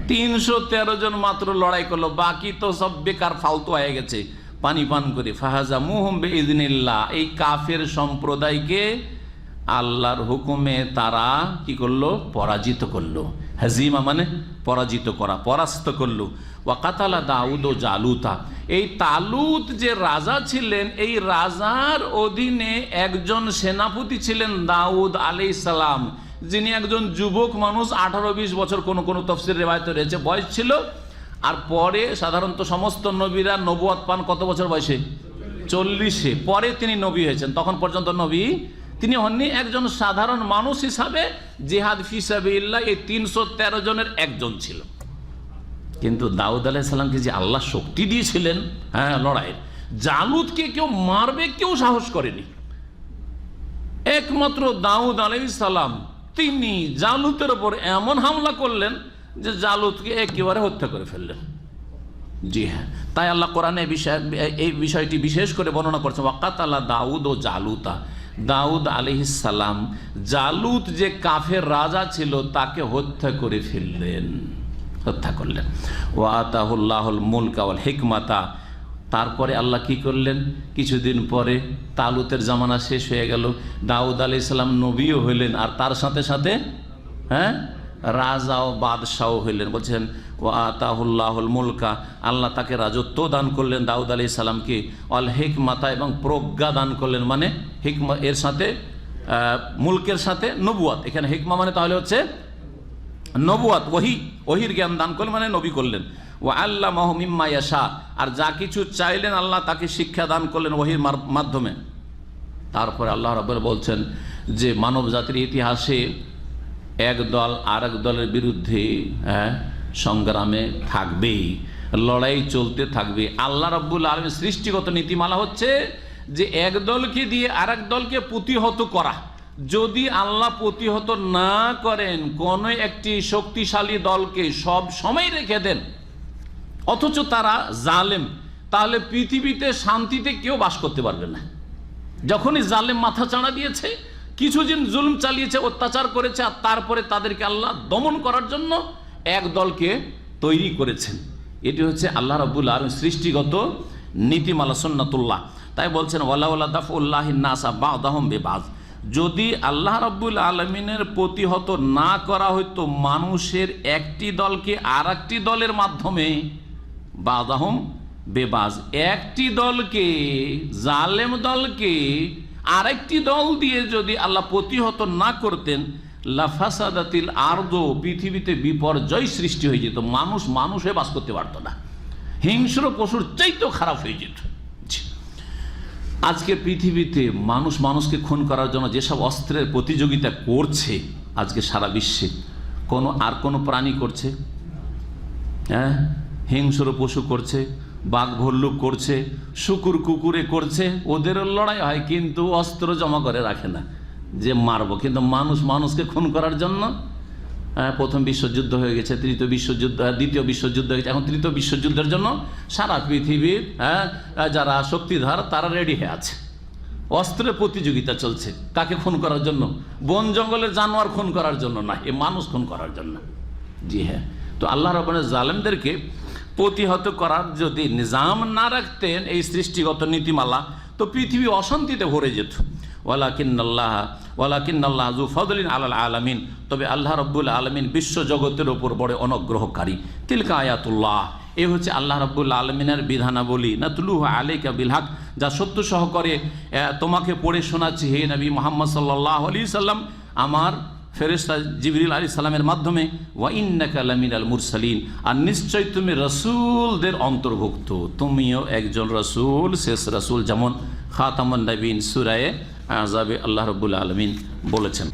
Speaker 1: 313 জন মাত্র লড়াই করলো, বাকি তো সব বেকার ফালতু হয়ে গেছে পানি পান করে। ফাহাজামুহুম বিইযনিল্লাহ, এই কাফের সম্প্রদায়কে আল্লাহর হুকুমে তারা কি করলো? পরাজিত করলো। হাজিমা মানে পরাজিত করা, পরাস্ত করলো। ওয়া কাতালা দাউদ ও জালুতা, এই তালুত যে রাজা ছিলেন এই রাজার অধীনে একজন সেনাপতি ছিলেন দাউদ আলাইহিস সালাম, যিনি একজন যুবক মানুষ, 18-20 বছর কোন কোন তাফসীর রিওয়ায়াতে রয়েছে বয়স ছিল। আর পরে সাধারণত সমস্ত নবীরা নবুয়ত পান কত বছর বয়সে? 40-এ। পরে তিনি নবী হয়েছেন, তখন পর্যন্ত নবী তিনি হননি। একজন সাধারণ মানুষ হিসাবে জিহাদ ফি সাবিলিল্লাহ এই 313 জনের একজন ছিল। কিন্তু দাউদ আলাইহিস সালামকে যে আল্লাহ শক্তি দিয়েছিলেন লড়াইয়ের, জালুতকে কেউ মারবে কেউ সাহস করেনি। একমাত্র দাউদ আলাইহিস সালাম তিনি জালুতের উপর এমন হামলা করলেন যে জালুতকে একেবারে হত্যা করে ফেললেন। জি হ্যাঁ, তাই আল্লাহ কোরআনে এই বিষয়টি বিশেষ করে বর্ণনা করছে, ওয়াকাতালা দাউদ ও জালুতা, দাউদ আলাইহিস সালাম জালুত যে কাফের রাজা ছিল তাকে হত্যা করে ফেললেন, হত্যা করলেন। ওয়া আতাহুল্লাহুল মুলকা ওয়াল হিকমাতা, তারপরে আল্লাহ কি করলেন? কিছুদিন পরে তালুতের জামানা শেষ হয়ে গেল, দাউদ আলাইহিস সালাম নবীও হইলেন, আর তার সাথে সাথে রাজা ও বাদশাহ হইলেন। বলছেন ওয়া আতাহুল্লাহুল মুলকা, আল্লাহ তাকে রাজত্ব দান করলেন দাউদ আলাইহিস সালামকে, অল হিকমাতা এবং প্রজ্ঞা দান করলেন, মানে হিকমা এর সাথে মুলকের সাথে নবুয়াত। এখানে হিকমা মানে তাহলে হচ্ছে নবুয়াত, ওহির জ্ঞান দান করলেন, মানে নবী করলেন। ওয়া আল্লামাহু মিম্মা ইয়াশা, আর যা কিছু চাইলেন আল্লাহ তাকে শিক্ষা দান করলেন ওহীর মাধ্যমে। তারপরে আল্লাহ রাব্বুল বলছেন যে মানব জাতির ইতিহাসে এক দল আর এক দলের বিরুদ্ধে সংগ্রামে থাকবেই, লড়াই চলতে থাকবে। আল্লাহ রাব্বুল আলামিন সৃষ্টিগত নীতিমালা হচ্ছে যে এক দলকে দিয়ে আর এক দলকে প্রতিহত করা। যদি আল্লাহ প্রতিহত না করেন, কোন একটি শক্তিশালী দলকে সব সময় রেখে দেন অথচ তারা জালেম, তাহলে পৃথিবীতে শান্তিতে কেউ বাস করতে পারবে না। যখনই জালেম মাথা চাড়া দিয়েছে, কিছুদিন জুলুম চালিয়েছে, অত্যাচার করেছে, আর তারপরে তাদেরকে আল্লাহ দমন করার জন্য এক দলকে তৈরি করেছেন। এটি হচ্ছে আল্লাহ রাব্বুল আলামিন সৃষ্টিগত নীতিমালা, সুন্নাতুল্লাহ। তাই বলছেন ওয়ালাউলা দাফউল্লাহিন নাসা বা'দাহুম বিবা'দ, যদি আল্লাহ রাব্বুল আলামিনের প্রতিহত না করা হতো মানুষের একটি দলকে আর একটি দলের মাধ্যমে, বা'দাহুম বিবা'দ, একটি দলকে জালেম দলকে আরেকটি দল দিয়ে যদি আল্লাহ প্রতিহত না করতেন, লাফাসাদাতিল আরদু, পৃথিবীতে বিপর্যয় সৃষ্টি হয়ে যেত, মানুষ হয়ে বাস করতে পারত না, হিংস্র পশুর চাইতেও খারাপ হয়ে যেত। আজকে পৃথিবীতে মানুষকে খুন করার জন্য যেসব অস্ত্রের প্রতিযোগিতা করছে আজকে সারা বিশ্বে, কোনো প্রাণী করছে? হিংস্র পশু করছে, বাঘ ভল্লুক করছে, শুকুর কুকুরে করছে, ওদেরও লড়াই হয় কিন্তু অস্ত্র জমা করে রাখে না যে মারবো। কিন্তু মানুষকে খুন করার জন্য প্রথম বিশ্বযুদ্ধ হয়ে গেছে, দ্বিতীয় বিশ্বযুদ্ধ হয়ে গেছে, এখন তৃতীয় বিশ্বযুদ্ধের জন্য সারা পৃথিবীর যারা শক্তিধর তারা রেডি হয়ে আছে। অস্ত্রের প্রতিযোগিতা চলছে, কাকে খুন করার জন্য? বন জঙ্গলের জানোয়ার খুন করার জন্য না, এ মানুষ খুন করার জন্য। জি হ্যাঁ, তো আল্লাহ রাব্বুল জালেমদেরকে প্রতিহত করার যদি নিজাম না রাখতেন, এই সৃষ্টিগত নীতিমালা, তো পৃথিবী অশান্তিতে ভরে যেত। ওয়ালাকিন্নাল্লাহ যু ফদলিন আলাল আলামিন, তবে আল্লাহ রাব্বুল আলামিন বিশ্ব জগতের ওপর বড় অনুগ্রহকারী। তিলকা আয়াতুল্লাহ, এ হচ্ছে আল্লাহ রাব্বুল আলামিনের বিধানাবলী, নাতলুহু আলাইকা বিল হক, যা সত্য সহকারে তোমাকে পড়ে শোনাচ্ছি হে নবী মুহাম্মদ সাল্লাল্লাহু আলাইহি সাল্লাম, আমার ফেরেশতা জিবরিল আলাইহিস সালামের মাধ্যমে। ওয়া ইন্নাকা লামিনাল মুরসালিন, আর নিশ্চয় তুমি রাসূলদের অন্তর্ভুক্ত, তুমিও একজন রাসূল, শেষ রাসূল, যেমন খাতামুন নবীন সূরা আহজাবে আল্লাহ রাব্বুল আলামিন বলেছেন।